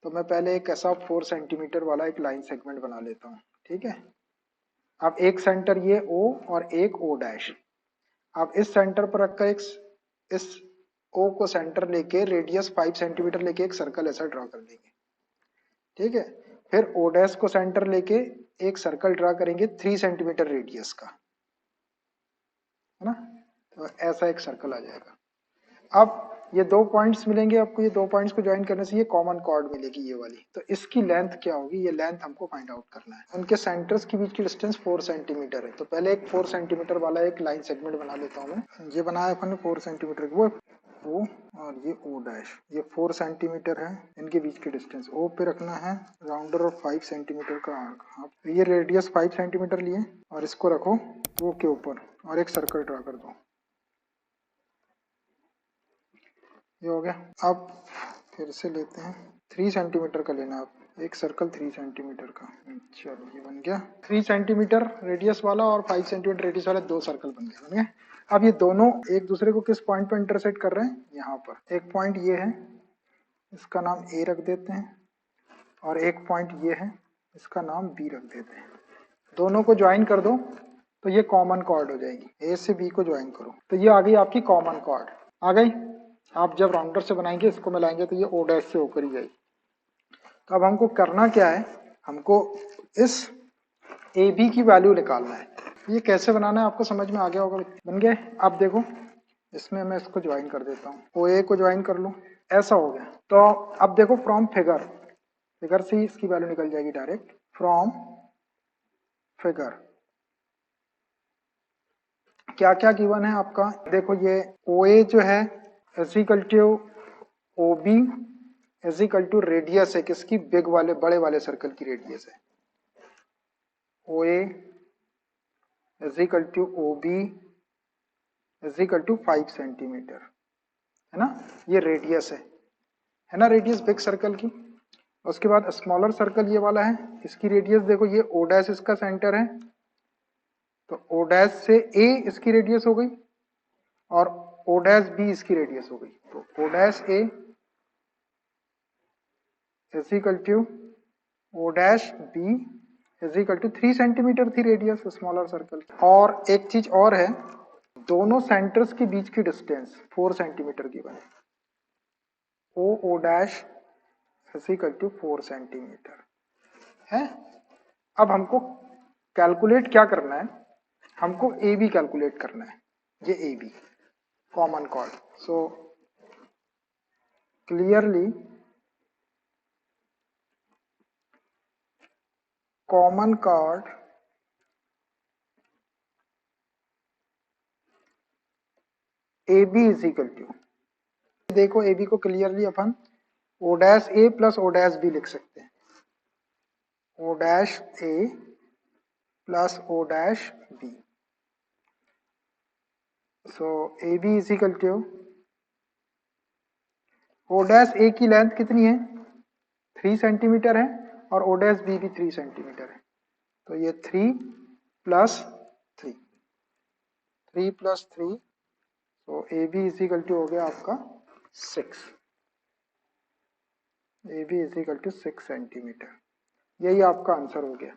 तो मैं पहले एक ऐसा 4 सेंटीमीटर वाला एक लाइन सेगमेंट बना लेता हूँ, ठीक है। अब एक सेंटर ये O और एक O डैश, अब इस सेंटर पर रखकर इस O को सेंटर लेके रेडियस 5 सेंटीमीटर लेके एक सर्कल ऐसा ड्रॉ कर देंगे, ठीक है। फिर O डैश को सेंटर लेके एक सर्कल ड्रॉ करेंगे 3 सेंटीमीटर रेडियस का, है ना, तो ऐसा एक सर्कल आ जाएगा। अब ये 2 पॉइंट्स मिलेंगे आपको, ये 2 पॉइंट्स को ज्वाइन करने से ये कॉमन कॉर्ड मिलेगी ये वाली। तो इसकी लेंथ क्या होगी, ये लेंथ हमको फाइंड आउट करना है। उनके सेंटर्स के बीच की डिस्टेंस 4 सेंटीमीटर है। तो पहले एक 4 सेंटीमीटर वाला एक लाइन सेगमेंट बना लेता हूँ मैं। ये बनाया अपन ने 4 सेंटीमीटर वो O और ये O डैश, ये 4 सेंटीमीटर है। इनके बीच की डिस्टेंस O पे रखना है राउंडर और 5 सेंटीमीटर का आर्क। आप ये रेडियस 5 सेंटीमीटर लिए और इसको रखो O के ऊपर और एक सर्कल ड्रा कर दो। ये हो गया। अब फिर से लेते हैं 3 सेंटीमीटर का लेना, आप एक सर्कल 3 सेंटीमीटर का। चलो ये बन गया 3 सेंटीमीटर रेडियस वाला और 5 सेंटीमीटर रेडियस वाला, 2 सर्कल बन गए। अब ये दोनों एक दूसरे को किस पॉइंट पर इंटरसेक्ट कर रहे हैं, यहाँ पर। एक पॉइंट ये है, इसका नाम ए रख देते हैं, और एक पॉइंट ये है, इसका नाम बी रख देते हैं। दोनों को ज्वाइन कर दो तो ये कॉमन कॉर्ड हो जाएगी। ए से बी को ज्वाइन करो तो ये आ गई आपकी कॉमन कॉर्ड आ गई। आप जब राउंडर से बनाएंगे, इसको मिलाएंगे तो ये ओ डैश से होकर ही जाएगी। तो अब हमको करना क्या है, हमको इस ए बी की वैल्यू निकालना है। ये कैसे बनाना है आपको समझ में आ गया होगा। बन गए। अब देखो इसमें मैं इसको ज्वाइन कर देता हूँ, ओ ए को ज्वाइन कर लो, ऐसा हो गया। तो अब देखो फ्रॉम फिगर, फिगर से ही इसकी वैल्यू निकल जाएगी डायरेक्ट। फ्रॉम फिगर क्या क्या गिवन है आपका, देखो ये ओ ए जो है equal to O B equal to radius है किसकी, बिग वाले बड़े वाले सर्कल की रेडियस है। O A equal to O B equal to 5 centimetre, है ना, ये रेडियस है ना, रेडियस बिग सर्कल की। उसके बाद स्मॉलर सर्कल ये वाला है, इसकी रेडियस देखो, ये ओ डैश इसका सेंटर है, तो ओ डैश से ए इसकी रेडियस हो गई और ओ डैश बी इसकी रेडियस हो गई। तो O dash A is equal to O dash B is equal to 3 centimetre थी रेडियस स्मॉलर सर्कल। और एक चीज और है, दोनों सेंटर्स के बीच की डिस्टेंस 4 सेंटीमीटर की बने। O dash is equal to 4 centimetre है। अब हमको कैलकुलेट क्या करना है, हमको ए बी कैलकुलेट करना है। ये A B common chord, so clearly common chord A B is equal to, देखो ए बी को क्लियरली अपन O dash A plus O dash B लिख सकते हैं। O dash A plus O dash B, so A B is equal to O dash A की length कितनी है 3 centimetre है और ओ डैश बी भी 3 सेंटीमीटर है। तो ये 3 प्लस 3, 3 प्लस 3, तो A B is equal to हो गया आपका 6, A B is equal to 6 centimetre. यही आपका आंसर हो गया।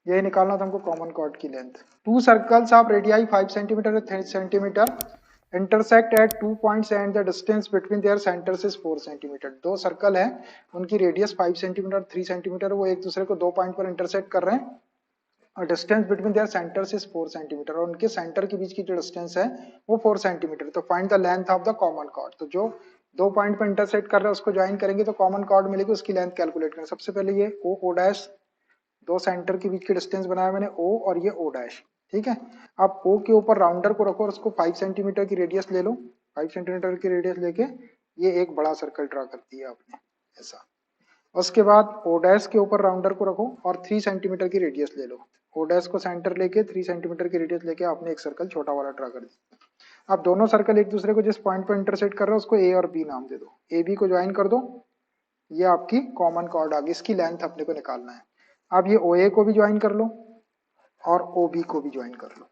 यही निकालना था हमको कॉमन कॉर्ड की length. Two circles of radii 5 centimetre 3 centimetre intersect at 2 points and the distance between their centres is 4 centimetre. दो सर्कल है, उनकी रेडियस 5 सेंटीमीटर 3 सेंटीमीटर, वो एक दूसरे को 2 पॉइंट पर इंटरसेक्ट कर रहे हैं और distance between their centres is 4 centimetre, और उनके सेंटर के बीच की जो डिस्टेंस है वो 4 सेंटीमीटर। तो find the length of the common chord. तो जो 2 पॉइंट पर इंटरसेक्ट कर रहे हैं उसको ज्वाइन करेंगे तो कॉमन कॉर्ड मिलेगी, उसकी लेंथ कैलकुलेट करें। सबसे पहले ये ओ डैश, दो सेंटर के बीच की डिस्टेंस बनाया मैंने ओ और ये ओ डैश, ठीक है। अब ओ के ऊपर राउंडर को रखो और उसको 5 सेंटीमीटर की रेडियस ले लो। 5 सेंटीमीटर की रेडियस लेके ये एक बड़ा सर्कल ड्रा कर दिया आपने ऐसा। उसके बाद ओ डैश के ऊपर राउंडर को रखो और 3 सेंटीमीटर की रेडियस ले लो। ओ डैश को सेंटर लेके 3 सेंटीमीटर की रेडियस लेके आपने एक सर्कल छोटा वाला ड्रा कर दिया। अब दोनों सर्कल एक दूसरे को जिस पॉइंट पर इंटरसेक्ट कर रहे हो उसको ए और बी नाम दे दो। ए बी को ज्वाइन कर दो, ये आपकी कॉमन कॉर्ड आ गई। इसकी लेंथ अपने को निकालना है। अब ये ओ ए को भी ज्वाइन कर लो और ओ बी को भी ज्वाइन कर लो,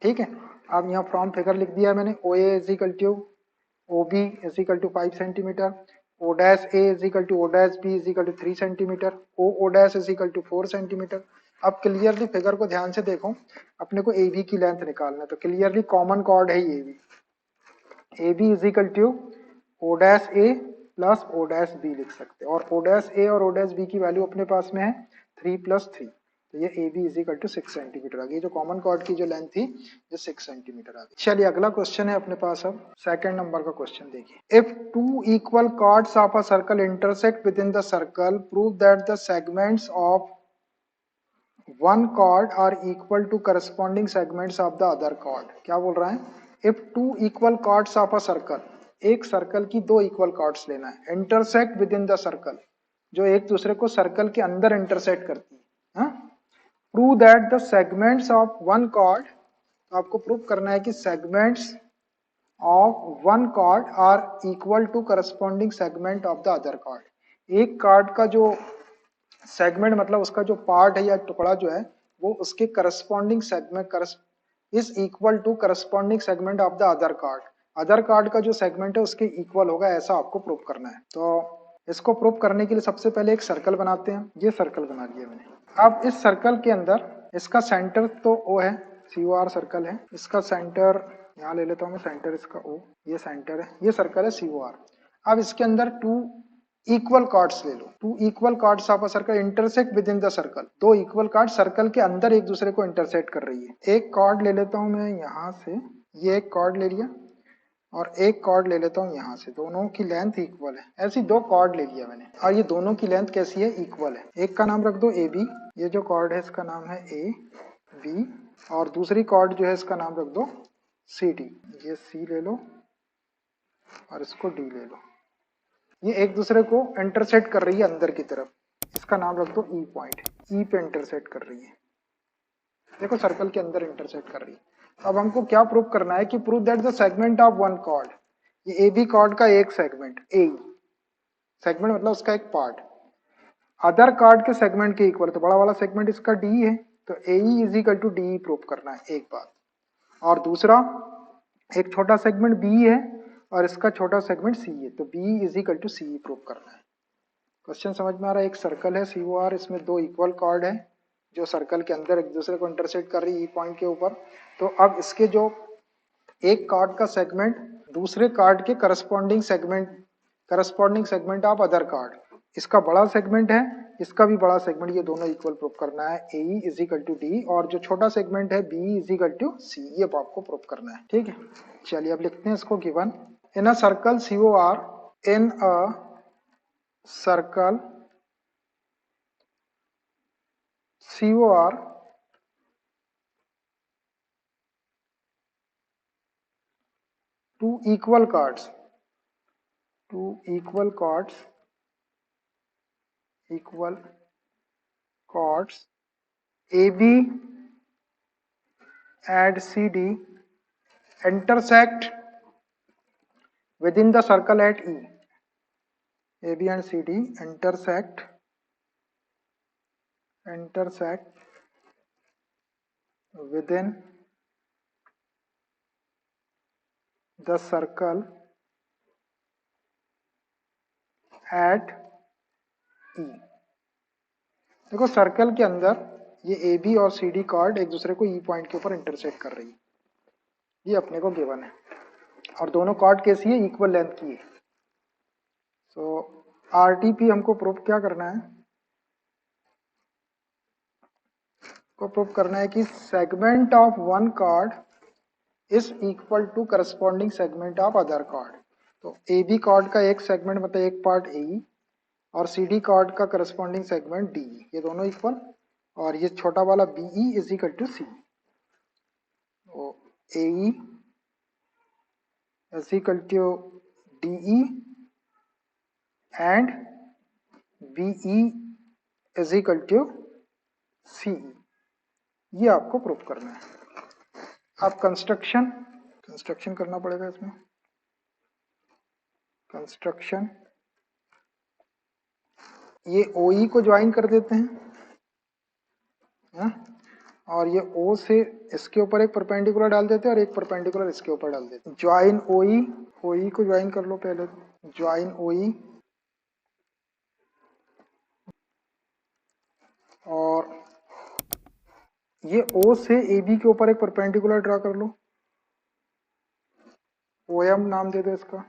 ठीक है। अब यहाँ फ्रॉम फिगर लिख दिया मैंने। O A is equal to O B is equal to 5 centimetre, O dash A is equal to O dash B is equal to 3 centimetre, O dash is equal to 4 centimetre. अब clearly figure को ध्यान से देखो, अपने को A B की length निकालना है। तो क्लियरली कॉमन कॉर्ड है ये B. A B is equal to O dash A plus O dash B लिख सकते हैं, और ओ डैश ए और ओ डैश बी की वैल्यू अपने पास में है 3 प्लस 3। तो ये A B is equal to 6 centimetre आ गई। जो कॉमन कॉर्ड की जो लेंथ थी जो 6 सेंटीमीटर आ गई। चलिए अगला क्वेश्चन है अपने पास, अब सेकंड नंबर का क्वेश्चन देखिए। If two equal chords of a circle intersect within the circle, prove that the segments of one chord are equal to corresponding segments of the other chord. क्या बोल रहा है? If two equal chords of a circle, एक circle की दो equal chords लेना है, intersect within the circle, जो एक दूसरे को सर्कल के अंदर इंटरसेक्ट करती है। Prove that the segments of one chord, आपको प्रूव करना है कि segments of one chord are equal to corresponding segment of the other chord. एक कार्ड का जो सेगमेंट मतलब उसका जो पार्ट है या टुकड़ा जो है वो उसके corresponding segment is equal to corresponding segment of the other chord. Other chord का जो सेगमेंट है उसके इक्वल होगा, ऐसा आपको प्रूव करना है। तो इसको प्रूव करने के लिए सबसे पहले एक सर्कल बनाते हैं। ये सर्कल बना लिया मैंने। अब इस सर्कल के अंदर इसका सेंटर तो ओ है, COR सर्कल है। इसका सेंटर यहाँ ले लेता हूँ मैं, सेंटर इसका O, ये सेंटर है, ये सर्कल है COR। अब इसके अंदर टू इक्वल कॉर्ड्स ले लो। Two equal chords of a circle intersect within the circle. दो इक्वल कॉर्ड सर्कल के अंदर एक दूसरे को इंटरसेक्ट कर रही है। एक कॉर्ड ले लेता हूं मैं यहाँ से, ये एक कॉर्ड ले लिया, और एक कॉर्ड ले लेता हूँ यहाँ से। दोनों की लेंथ इक्वल है। ऐसी दो कॉर्ड ले लिया मैंने, और ये दोनों की लेंथ कैसी है? इक्वल है। एक का नाम रख दो AB, ये जो कॉर्ड है इसका नाम है AB, और दूसरी कॉर्ड जो है इसका नाम रख दो CD। ये C ले लो और इसको D ले लो। ये एक दूसरे को इंटरसेक्ट कर रही है अंदर की तरफ, इसका नाम रख दो E पॉइंट। E पे इंटरसेक्ट कर रही है, देखो सर्कल के अंदर इंटरसेक्ट कर रही है। अब हमको क्या प्रूव करना है कि prove that the segment of one chord, ये AB कॉर्ड का एक सेगमेंट AE, सेगमेंट मतलब उसका एक पार्ट अदर कार्ड के सेगमेंट के इक्वल, तो बड़ा वाला सेगमेंट इसका D है, तो AE is equal to DE prove करना है, एक बात। और दूसरा, एक छोटा सेगमेंट B है और इसका छोटा सेगमेंट C है, तो B is equal to CE prove करना है। क्वेश्चन समझ में आ रहा है? एक सर्कल है COR, इसमें दो इक्वल कॉर्ड है जो सर्कल के अंदर एक दूसरे को इंटरसेक्ट कर रही है E पॉइंट के ऊपर। तो अब इसके जो एक कार्ड का सेगमेंट दूसरे कार्ड के corresponding segment of other card, इसका बड़ा सेगमेंट है, इसका भी बड़ा सेगमेंट, ये दोनों इक्वल प्रूव करना है। AE is equal to D, और जो छोटा सेगमेंट है BE is equal to C, ये आपको प्रूव करना है। ठीक है, चलिए अब लिखते हैं इसको। Given in a circle COR, in a circle COR, two equal cards AB and CD intersect within the circle at E. AB and CD intersect within the circle at E। देखो सर्कल के अंदर ये AB और CD card एक दूसरे को E point के ऊपर इंटरसेक्ट कर रही है, ये अपने को गिवन है, और दोनों कार्ड कैसी है? इक्वल लेंथ की है। सो RTP हमको प्रूव क्या करना है? को प्रूव करना है कि segment of one chord is equal to corresponding segment of other chord. तो AB कार्ड का एक सेगमेंट मतलब एक पार्ट AE, और CD कार्ड का करस्पॉन्डिंग सेगमेंट DE, ये दोनों इक्वल, और ये छोटा वाला BE is equal to C। तो AE is equal to DE and BE is equal to CE, ये आपको प्रूव करना है। अब कंस्ट्रक्शन करना पड़ेगा इसमें। कंस्ट्रक्शन, ये OE को ज्वाइन कर देते हैं, है? और ये O से इसके ऊपर एक परपेंडिकुलर डाल देते हैं और एक परपेंडिकुलर इसके ऊपर डाल देते हैं। ज्वाइन OE को ज्वाइन कर लो पहले, ज्वाइन OE, और ये O से AB के ऊपर एक परपेंडिकुलर ड्रा कर लो, OM नाम दे दो इसका,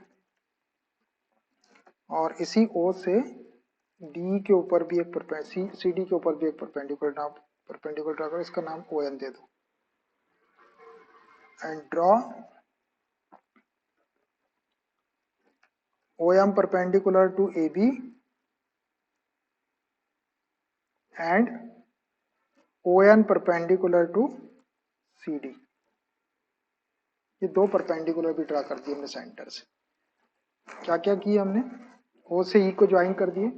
और इसी O से D के ऊपर भी एक CD के ऊपर भी एक परपेंडिकुलर परपेंडिकुलर ड्रा करो, इसका नाम ON दे दो and draw OM perpendicular to AB and ON perpendicular to CD। ये दो परपेंडिकुलर भी ड्रा कर दिए हमने सेंटर से। क्या क्या किए हमने, O से E को ज्वाइन कर दिए,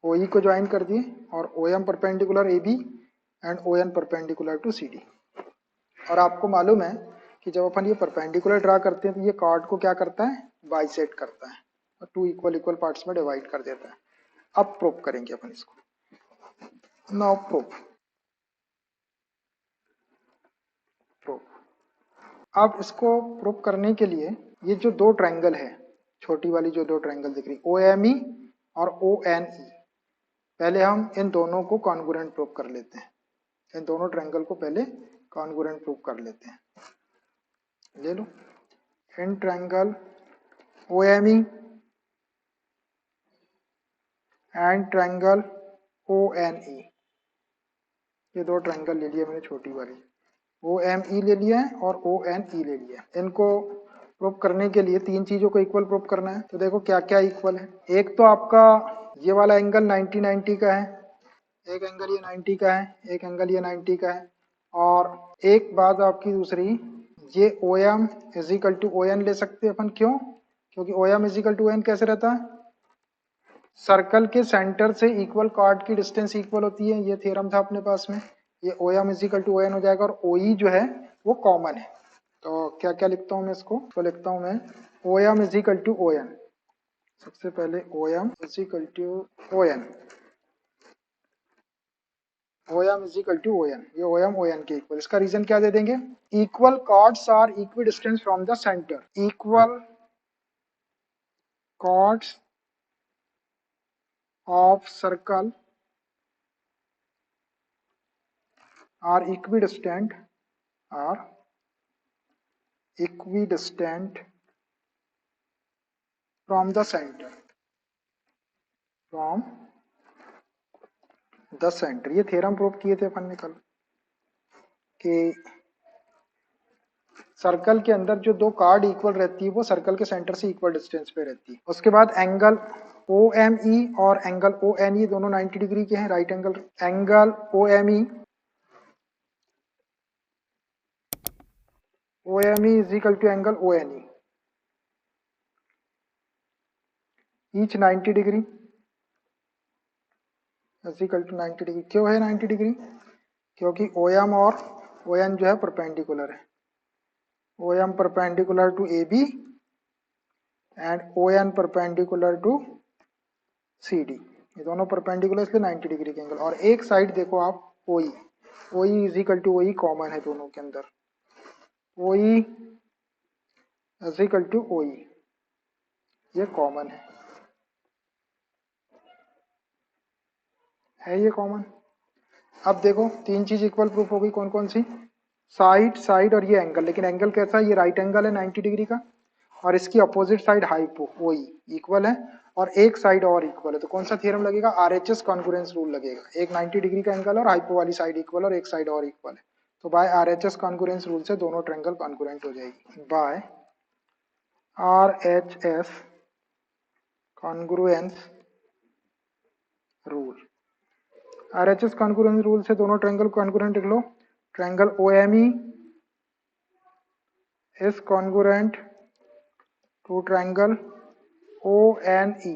OE को ज्वाइन कर दिए और OM perpendicular AB and ON perpendicular to CD। और आपको मालूम है कि जब अपन ये परपेंडिकुलर ड्रा करते हैं तो ये कॉर्ड को क्या करता है, बाइसेक्ट करता है और टू इक्वल इक्वल पार्ट्स में डिवाइड कर देता है। अब प्रूफ करेंगे अपन इसको। Now proof. अब इसको प्रूफ करने के लिए ये जो दो ट्रायंगल है, छोटी वाली जो दो ट्रायंगल दिख रही OME और ONE, पहले हम इन दोनों को कॉन्ग्रुएंट प्रूफ कर लेते हैं। इन दोनों ट्रायंगल को पहले कॉन्ग्रुएंट प्रूफ कर लेते हैं। ले लो, in triangle OME and triangle ONE, ये दो ट्रायंगल ले लिया मैंने, छोटी वाली OME ले लिया है और ONE ले लिया है। इनको प्रूफ करने के लिए तीन चीजों को इक्वल प्रूफ करना है। तो देखो क्या क्या इक्वल है। एक तो आपका ये वाला एंगल 90 का है, एक एंगल ये 90 का है, एक एंगल ये 90 का है। और एक बात आपकी दूसरी, ये OM is equal to ON ले सकते हैं अपन। क्यों? क्योंकि OM is equal to ON कैसे रहता है, सर्कल के सेंटर से इक्वल कॉर्ड की डिस्टेंस इक्वल होती है। ये थ्योरम था अपने पास में। ये OM is equal to ON हो जाएगा और OE जो है वो कॉमन है। तो क्या क्या लिखता हूं मैं इसको, तो लिखता हूं मैं OM is equal to ON। सबसे पहले OM is equal to ON, OM is equal to ON, ये OM ON के इक्वल। इसका रीजन क्या दे देंगे, equal chords are equi distance from the centre. Equal chords of circle are equidistant from the center, ये थ्योरम प्रूव किए थे अपन ने कल कि सर्कल के अंदर जो दो कार्ड इक्वल रहती है वो सर्कल के सेंटर से इक्वल डिस्टेंस पे रहती है। उसके बाद एंगल OME और एंगल ONE दोनों 90 डिग्री के हैं, right angle. Angle OME is equal to angle ONE, each 90 degree is equal to 90 degree. क्यों है 90 डिग्री? क्योंकि OM और ON जो है परपेंडिकुलर है। OM perpendicular to AB and ON perpendicular to CD, ये दोनों परपेंडिकुलर इसलिए 90 डिग्री के एंगल। और एक साइड देखो आप OE is equal to OE common है दोनों के अंदर। OE is equal to OE, ये कॉमन है ये कॉमन। अब देखो तीन चीज इक्वल प्रूफ हो गई, कौन कौन सी, साइड और ये एंगल। लेकिन एंगल कैसा है, ये राइट एंगल है 90 डिग्री का और इसकी opposite side hypo OE equal है और एक साइड और इक्वल है। तो कौन सा थ्योरम लगेगा, RHS कॉन्ग्रुएंस रूल लगेगा। एक 90 डिग्री का एंगल और हाइपो वाली साइड इक्वल और एक साइड और इक्वल है, तो बाय RHS कॉन्ग्रुएंस रूल से दोनों ट्रायंगल कॉन्ग्रुएंट हो जाएगी। By RHS congruence rule, RHS congruence rule से दोनों ट्रायंगल कॉन्ग्रुएंट लिख लो। Triangle OME is congruent to triangle ONE,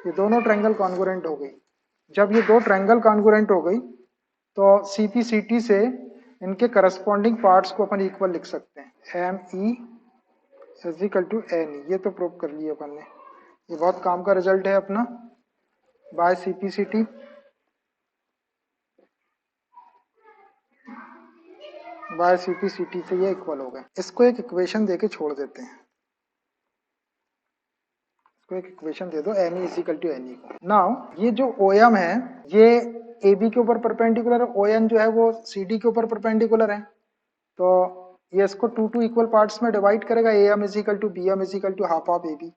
ये दोनों ट्रायंगल कॉन्ग्रुएंट हो गई। जब ये दो ट्रायंगल कॉन्ग्रुएंट हो गई तो CPCT से इनके करस्पॉन्डिंग पार्ट्स को अपन इक्वल लिख सकते हैं। ME is equal to NE, ये तो प्रूव कर लिया अपन ने। ये बहुत काम का रिजल्ट है अपना बाय CPCT। बाय CPCT से ये इक्वल हो गए। इसको एक इक्वेशन देके छोड़ देते हैं, इसको एक इक्वेशन दे दो ME is equal to NE को। नाउ ये जो OM है ये AB के ऊपर परपेंडिकुलर है, ON जो है वो CD के ऊपर परपेंडिकुलर है। तो ये इसको टू इक्वल पार्ट्स में डिवाइड करेगा। AM is equal to BM is equal to half of AB।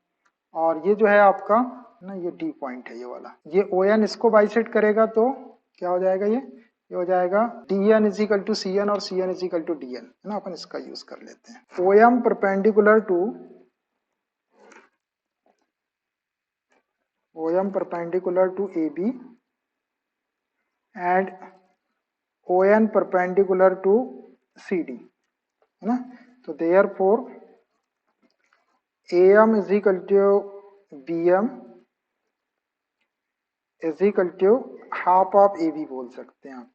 और ये जो है आपका ना, ये डी पॉइंट है ये वाला। ये ओ एन इसको बाइसेक्ट करेगा तो क्या हो जाएगा, ये हो जाएगा D N is equal to C N और C N is equal to D N, है ना। अपन इसका यूज कर लेते हैं। O M perpendicular to OM perpendicular to AB and ON perpendicular to CD, है ना। तो therefore AM is equal to BM is equal to half of AB बोल सकते हैं आप,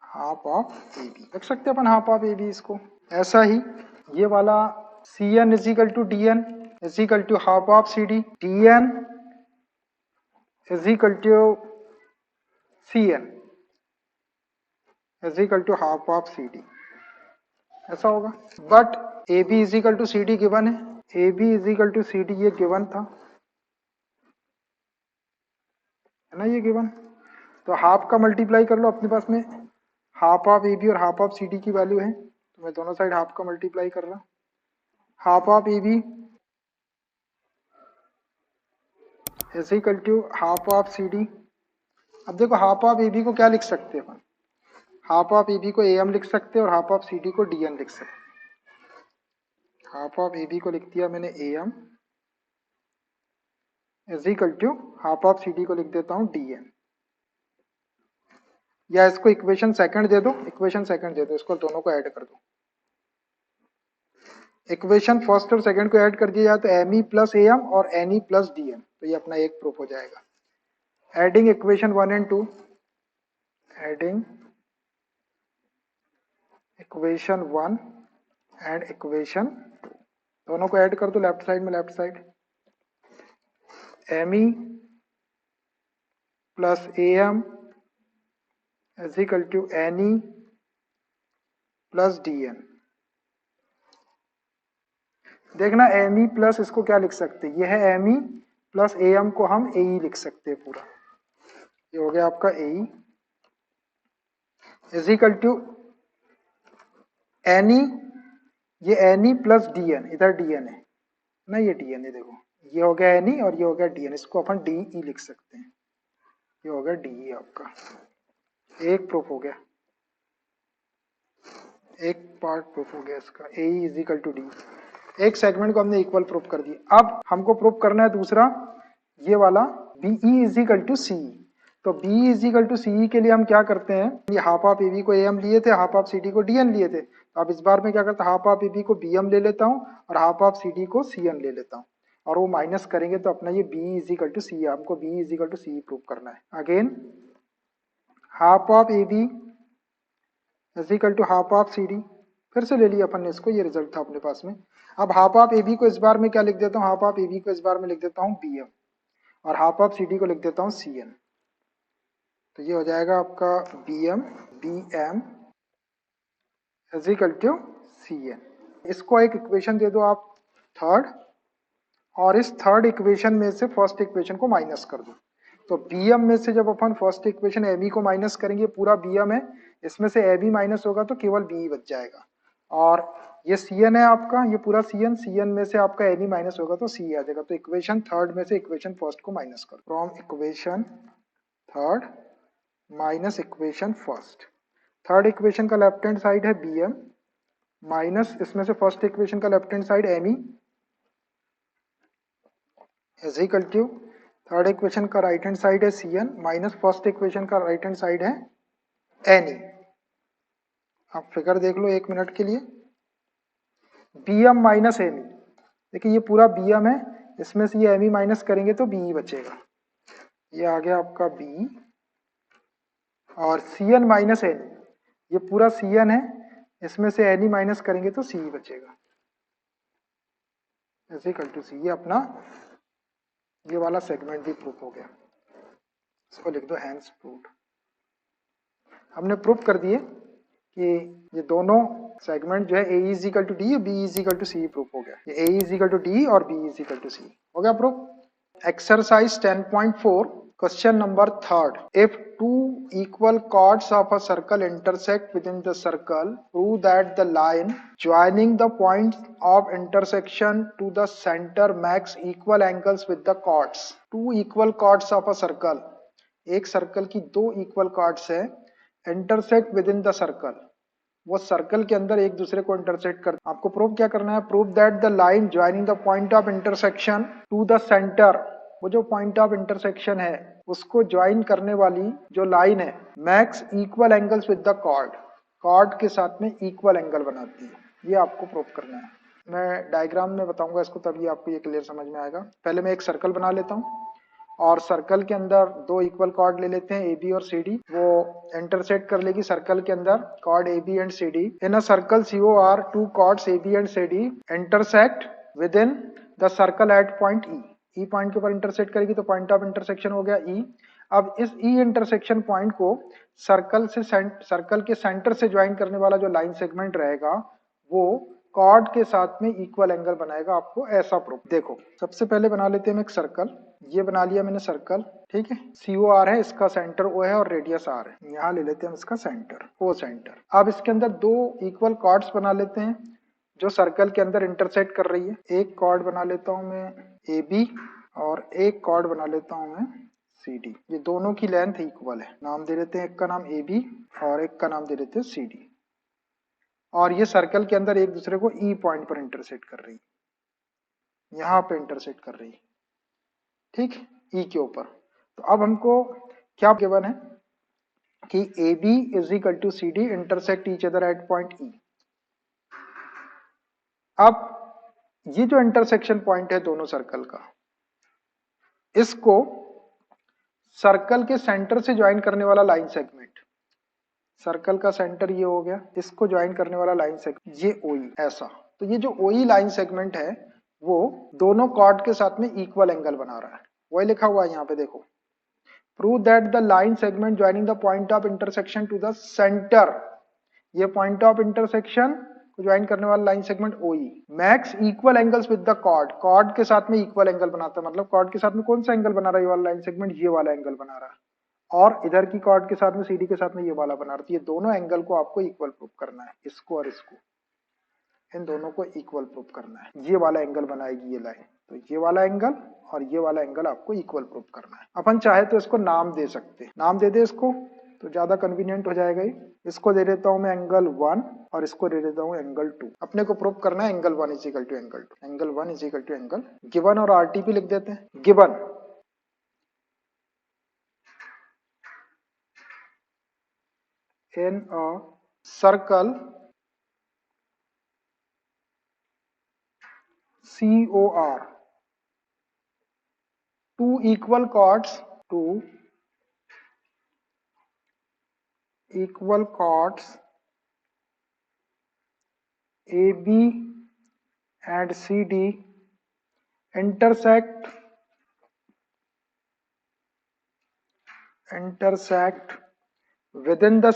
हाफ ऑफ AB रख सकते हैं अपन, हाफ ऑफ AB इसको। ऐसा ही ये वाला CN is equal to DN is equal to half of CD, DN is equal to CN is equal to half of CD, ऐसा होगा। But AB is equal to CD given है, AB is equal to CD ये given था, है ना, ये given. तो half का मल्टीप्लाई कर लो, अपने पास में हाफ ऑफ AB और हाफ ऑफ CD की वैल्यू है, तो मैं दोनों साइड हाफ का मल्टीप्लाई कर रहा। Half of AB is equal to half of CD। अब देखो हाफ ऑफ AB को क्या लिख सकते हैं अपन, हाफ ऑफ AB को AM लिख सकते हैं और हाफ ऑफ CD को DN लिख सकते हैं। हाफ ऑफ AB को लिख दिया मैंने AM is equal to half of CD को लिख देता हूं DN, या इसको इक्वेशन सेकंड दे दो, इक्वेशन सेकंड दे दो, इसको दोनों को ऐड कर दो। इक्वेशन फर्स्ट और सेकंड को ऐड कर दिया जाए तो ME प्लस AM और NE प्लस DN, तो ये अपना एक प्रूफ हो जाएगा। Adding equation 1 and 2, adding equation 1 and equation 2, दोनों को ऐड कर दो लेफ्ट साइड में, left side ME plus AM is equal to NE plus DN। देखना ME प्लस इसको क्या लिख सकते हैं, यह है ME प्लस AM को हम AE लिख सकते हैं पूरा, ये हो गया आपका AE is equal to NE, ये NE प्लस DN, इधर DN है ना, ये DN है, देखो ये हो गया NE और ये हो गया DN, इसको अपन DE लिख सकते हैं, ये हो गया DE आपका। एक प्रूफ हो गया, एक पार्ट प्रूफ हो गया इसका, AE is equal to D। एक सेगमेंट को हमने इक्वल प्रूफ कर दिया। अब हमको प्रूफ करना है दूसरा, ये वाला BE is equal to CE। तो BE is equal to CE के लिए हम क्या करते हैं, ये हाफ ऑफ AB को AM लिए थे, हाफ ऑफ CD को DN लिए थे, तो अब इस बार में क्या करता हूँ, हाफ ऑफ AB को BM ले लेता हूँ और हाफ ऑफ CD को CN ले लेता हूँ, और वो माइनस करेंगे तो अपना ये BE is equal to CE, हमको BE is equal to CE proof करना है। Again half of AB is equal to half of CD, फिर से ले लिया अपन ने इसको, ये रिजल्ट था अपने पास में। अब हाफ ऑफ AB को इस बार में क्या लिख देता हूँ, हाफ ऑफ AB को इस बार में लिख देता हूँ BM और हाफ ऑफ CD को लिख देता हूँ CN, तो ये हो जाएगा आपका BM is equal to CN। इसको एक इक्वेशन दे दो आप थर्ड, और इस थर्ड इक्वेशन में से फर्स्ट इक्वेशन को माइनस कर दो। तो BM में से जब अपन फर्स्ट इक्वेशन ME को माइनस करेंगे, पूरा BM है, इसमें से AB माइनस होगा तो केवल BE बच जाएगा, और ये CN है आपका, ये पूरा CN में से आपका NE माइनस होगा तो CE आ जाएगा। तो इक्वेशन थर्ड में से इक्वेशन फर्स्ट को माइनस करो, from equation third minus equation first. Third equation का लेफ्ट हैंड साइड है BM माइनस इसमें से फर्स्ट इक्वेशन का left hand side ME is equal to third equation का राइट हैंड साइड है CN माइनस फर्स्ट इक्वेशन का right hand side है NE। आप फिगर देख लो एक मिनट के लिए, BM माइनस ME, देखिए ये पूरा BM है, इसमें से ये ME माइनस करेंगे तो BE बचेगा, ये आ गया आपका BE, और CN माइनस NE, ये पूरा CN है, इसमें से NE माइनस करेंगे तो CE बचेगा, इज इक्वल टू CE। अपना ये वाला सेगमेंट भी प्रूफ हो गया, इसको लिख दो हैंस प्रूफ। हमने प्रूफ कर दिए कि ये दोनों सेगमेंट जो है A is equal to D, B is equal to C proof हो गया, ये A is equal to D और B is equal to C हो गया proof. Exercise 10.4 Question number 3. If two equal chords of a circle intersect within the circle, prove that the line joining the points of intersection to the center makes equal angles with the chords. Two equal chords of a circle. एक circle की दो equal chords है, intersect within the circle. वो circle के अंदर एक दूसरे को इंटरसेक्ट कर, आपको प्रूव क्या करना है? Prove that the line joining the point of intersection to the centre, वो जो पॉइंट ऑफ इंटरसेक्शन है उसको ज्वाइन करने वाली जो लाइन है, makes equal angles with the chord, chord के साथ में इक्वल एंगल बनाती है। ये आपको प्रूव करना है। मैं डायग्राम में बताऊंगा इसको, तभी आपको ये क्लियर समझ में आएगा। पहले मैं एक सर्कल बना लेता हूँ और सर्कल के अंदर दो इक्वल कॉर्ड ले लेते हैं, ए बी और सी डी। वो इंटरसेक्ट कर लेगी सर्कल के अंदर chord A B and C D. In a circle COR, two chords A B and C D intersect within the circle at point E. E point के ऊपर intersect करेगी तो point of intersection हो गया ई। अब इस E intersection point को circle के सेंटर से ज्वाइन करने वाला जो लाइन सेगमेंट रहेगा वो कॉर्ड के साथ में इक्वल एंगल बनाएगा। आपको ऐसा प्रूफ, देखो सबसे पहले बना लेते हैं हम एक सर्कल। ये बना लिया मैंने सर्कल, ठीक है। COR है, इसका सेंटर O है और रेडियस R है। यहाँ ले लेते हैं हम इसका सेंटर, O सेंटर। अब इसके अंदर दो इक्वल कॉर्ड्स बना लेते हैं जो सर्कल के अंदर इंटरसेक्ट कर रही है। एक कॉर्ड बना लेता हूं मैं AB और एक कॉर्ड बना लेता हूं मैं CD। ये दोनों की लेंथ इक्वल है। नाम दे देते हैं, एक का नाम AB और एक का नाम दे देते हैं CD। और ये सर्कल के अंदर एक दूसरे को E पॉइंट पर इंटरसेक्ट कर रही है, यहाँ पे इंटरसेक्ट कर रही है, ठीक, E के ऊपर। तो अब हमको क्या गिवन है कि AB is equal to CD intersect each other at point E। अब ये जो इंटरसेक्शन पॉइंट है दोनों सर्कल का, इसको सर्कल के सेंटर से ज्वाइन करने वाला लाइन सेगमेंट, सर्कल का सेंटर ये हो गया, इसको ज्वाइन करने वाला लाइन सेगमेंट ये OE, ऐसा। तो ये जो OE लाइन सेगमेंट है वो दोनों कॉर्ड के साथ में इक्वल एंगल बना रहा है। वही लिखा हुआ है यहाँ पे, देखो, prove that the line segment joining the point of intersection to the centre, ये पॉइंट ऑफ इंटरसेक्शन को ज्वाइन करने वाला line segment OE makes equal angles with the chord, chord के साथ में इक्वल एंगल बनाता है। मतलब कॉर्ड के साथ में कौन सा एंगल बना रहा है ये वाला लाइन सेगमेंट? ये वाला एंगल बना रहा है। और इधर की कॉर्ड के साथ में CD के साथ में ये वाला बना रहा है। ये दोनों एंगल को आपको इक्वल प्रूव करना है, इसको और इसको, इन दोनों को इक्वल प्रूव करना है। ये वाला एंगल बनाएगी ये लाइन, तो ये वाला एंगल और ये वाला एंगल आपको इक्वल प्रूव करना है। अपन चाहे तो इसको नाम दे सकते हैं, नाम दे दे इसको तो ज्यादा कन्वीनियंट हो जाएगा। इसको दे देता हूं मैं एंगल 1 और इसको दे देता हूं एंगल 2। अपने को प्रूव करना है angle 1 is equal to angle 2, angle 1 is equal to angle given, और RTP लिख देते हैं। Given in a circle COR, two equal chords AB and CD intersect within the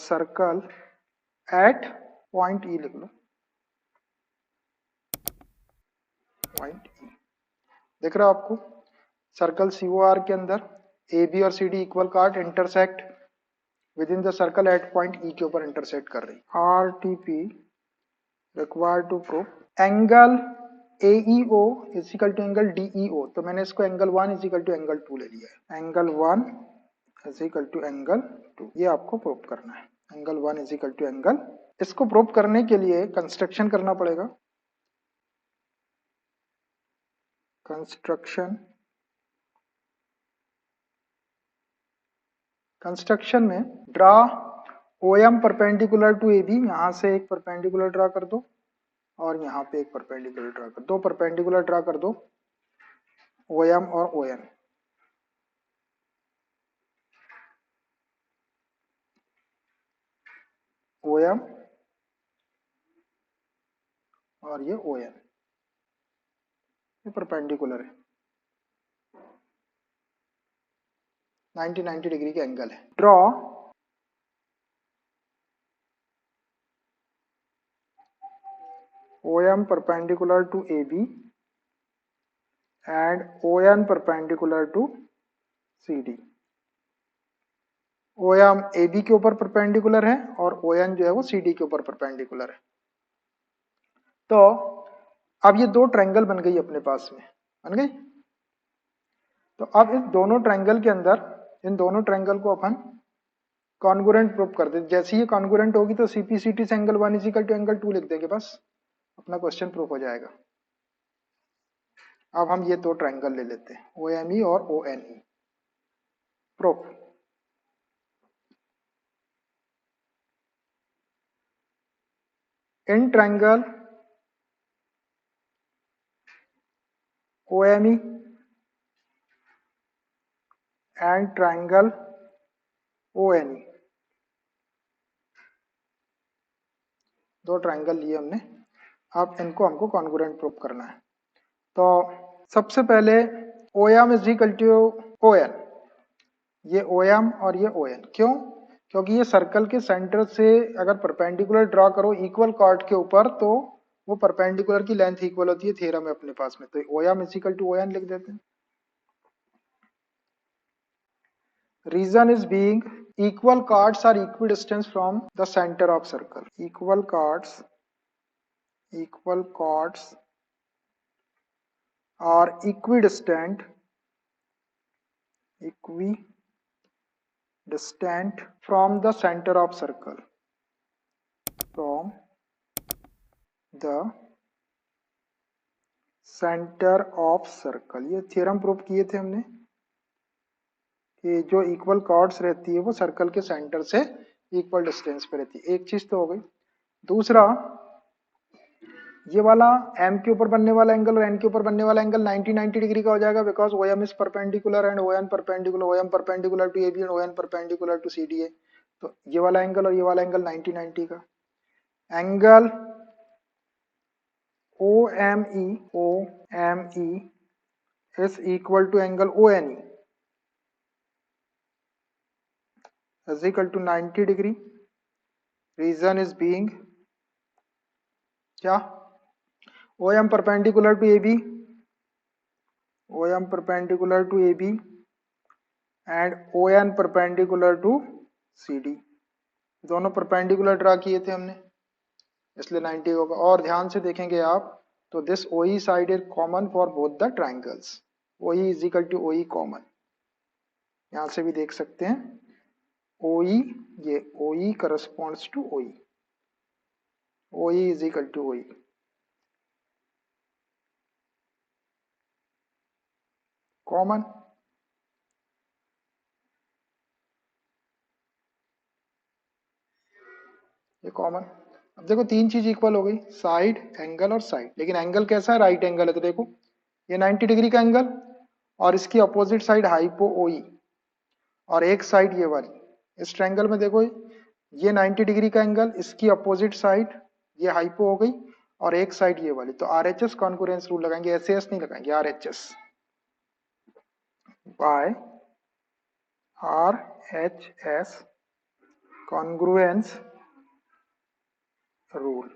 circle at point E, लिख लो point E। देख रहे हो आपको, circle COR के अंदर AB और CD equal chord intersect within the circle at point E के ऊपर इंटरसेक्ट कर रही। RTP required to prove angle AEO is equal to angle DEO। तो मैंने इसको angle 1 is equal to angle 2 ले लिया है। Angle 1 is equal to angle 2, ये आपको प्रूव करना है। Angle 1 is equal to angle, इसको प्रूव करने के लिए कंस्ट्रक्शन करना पड़ेगा। कंस्ट्रक्शन में draw OM perpendicular to AB, यहां से एक परपेंडिकुलर ड्रा कर दो और यहाँ पे एक परपेंडिकुलर ड्रा कर दो, परपेंडिकुलर ड्रा कर दो OM और ON। OM और ये ON, ये परपेंडिकुलर है, 90 डिग्री के एंगल है। Draw OM perpendicular to AB and ON perpendicular to CD. OM AB के ऊपर परपेंडिकुलर है और ON जो है वो CD के ऊपर परपेंडिकुलर है। तो अब ये दो ट्रायंगल बन गई अपने पास में, बन गई। तो अब इस दोनों ट्रायंगल के अंदर इन दोनों ट्रायंगल को अपन कॉन्ग्रुएंट प्रूव कर देते। जैसे ये कॉन्ग्रुएंट होगी तो CPCT से एंगल 1 इक्वल टू एंगल 2 लिख देंगे, बस अपना क्वेश्चन प्रूफ हो जाएगा। अब हम ये दो ट्रायंगल ले लेते हैं, OME और ONE। Proof, in triangle OME and triangle ONE, दो ट्रायंगल लिए हमने। अब इनको हमको कॉन्ग्रुएंट प्रूव करना है। तो सबसे पहले OM is equal to ON, ये OM और ये ON। क्यों? क्योंकि ये सर्कल के सेंटर से अगर परपेंडिकुलर ड्रॉ करो इक्वल कॉर्ड के ऊपर तो वो परपेंडिकुलर की लेंथ इक्वल होती है, थ्योरम है अपने पास में। तो OM is equal to ON लिख देते हैं। Reason is being equal chords are equidistant from the center of circle. Equal chords are equidistant from the center of circle. From the center of circle, ये theorem prove किए थे हमने कि जो equal chords रहती है वो सर्कल के सेंटर से इक्वल डिस्टेंस पे रहती है। एक चीज तो हो गई। दूसरा, ये वाला M के ऊपर बनने वाला एंगल और N के ऊपर बनने वाला एंगल 90 डिग्री का हो जाएगा, because OM is perpendicular and ON perpendicular, OM perpendicular to AB and ON perpendicular to CD है। तो ये वाला एंगल और ये वाला एंगल 90 का। Angle OME is equal to angle ONE is equal to 90 degree. Reason is being क्या? OM perpendicular to AB, OM perpendicular to AB and ON perpendicular to CD, दोनों परपेंडिकुलर ड्रा किए थे हमने, इसलिए 90 होगा। और ध्यान से देखेंगे आप तो this OE side is common for both the triangles. OE is equal to OE common, यहां से भी देख सकते हैं। OE, ये OE corresponds to OE, OE is equal to OE। Common, ये कॉमन। अब देखो तीन चीज इक्वल हो गई, साइड, एंगल और साइड। लेकिन एंगल कैसा है? राइट एंगल है। तो देखो ये 90 डिग्री का एंगल और इसकी अपोजिट साइड हाइपो OE और एक साइड ये वाली। इस ट्रायंगल में देखो ये 90 डिग्री का एंगल, इसकी अपोजिट साइड ये हाइपो हो गई और एक साइड ये वाली। तो RHS कॉन्करेंस रूल लगाएंगे, SAS नहीं लगाएंगे, RHS by RHS congruence rule.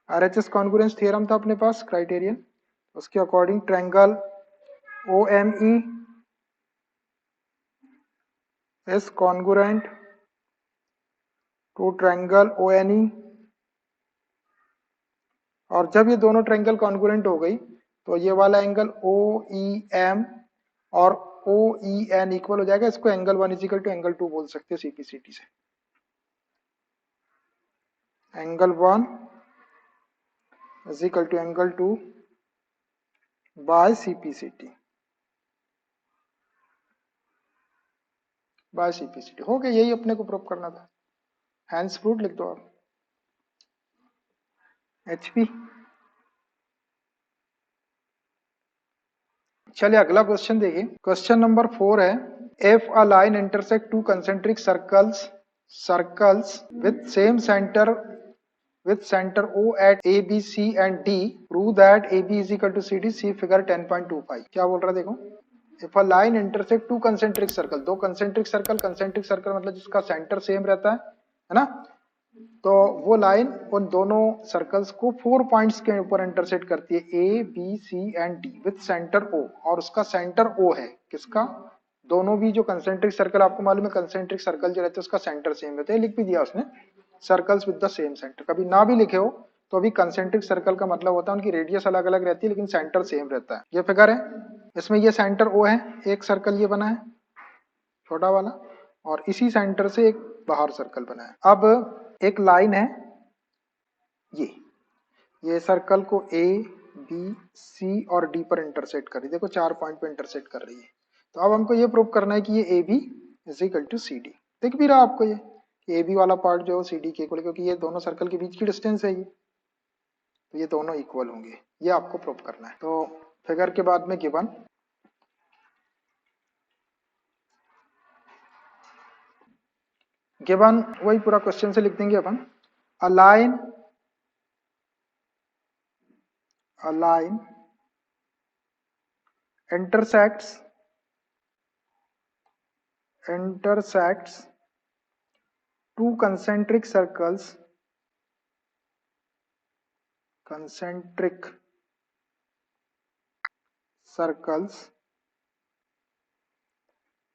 RHS congruence theorem था अपने पास, क्राइटेरियन। उसके according triangle OME is congruent to triangle ONE, और जब ये दोनों ट्रायंगल कॉन्ग्रुएंट हो गई तो ये वाला एंगल OEM और OEN इक्वल हो जाएगा। इसको एंगल 1 इक्वल टू एंगल 2 बोल सकते हैं CPCT से। Angle 1 is equal to angle 2 by CPCT, by CPCT। हो गया, यही अपने को प्रूव करना था। हैंस फ्रूट लिख दो आप, HP। चलिए अगला क्वेश्चन देखिए। क्वेश्चन नंबर 4 है, if a line intersect two concentric circles with center O at A, B, C and D, prove that AB is equal to CD, see figure 10.25। क्या बोल रहा है देखो, if a line intersect two concentric circle, दो concentric circle मतलब जिसका centre same रहता है ना, तो वो लाइन उन दोनों सर्कल्स को 4 पॉइंट्स के ऊपर इंटरसेक्ट करती है, A B C and D with centre O, और उसका सेंटर ओ है किसका, दोनों भी जो कंसेंट्रिक सर्कल, आपको मालूम है कंसेंट्रिक सर्कल जो रहते हैं उसका सेंटर सेम रहता है, लिख भी दिया उसने circles with the same centre, कभी ना भी लिखे हो तो अभी कंसेंट्रिक सर्कल का मतलब होता है उनकी रेडियस अलग अलग रहती है लेकिन सेंटर सेम रहता है। ये फिगर है, इसमें ये सेंटर ओ है, एक सर्कल ये बना है छोटा वाला, और इसी सेंटर से एक बाहर सर्कल बना है। अब एक लाइन है ये सर्कल को ए बी सी और डी पर इंटरसेक्ट कर रही है, देखो 4 पॉइंट पर इंटरसेक्ट कर रही है। तो अब हमको ये प्रूव करना है कि ये A B is equal to C D, दिख भी रहा आपको ये ए बी वाला पार्ट जो है सी डी के इक्वल, क्योंकि ये दोनों सर्कल के बीच की डिस्टेंस है ये, तो ये दोनों इक्वल होंगे, ये आपको प्रूव करना है। तो फिगर के बाद में गिवन वही पूरा क्वेश्चन से लिख देंगे अपन, a line intersects two concentric circles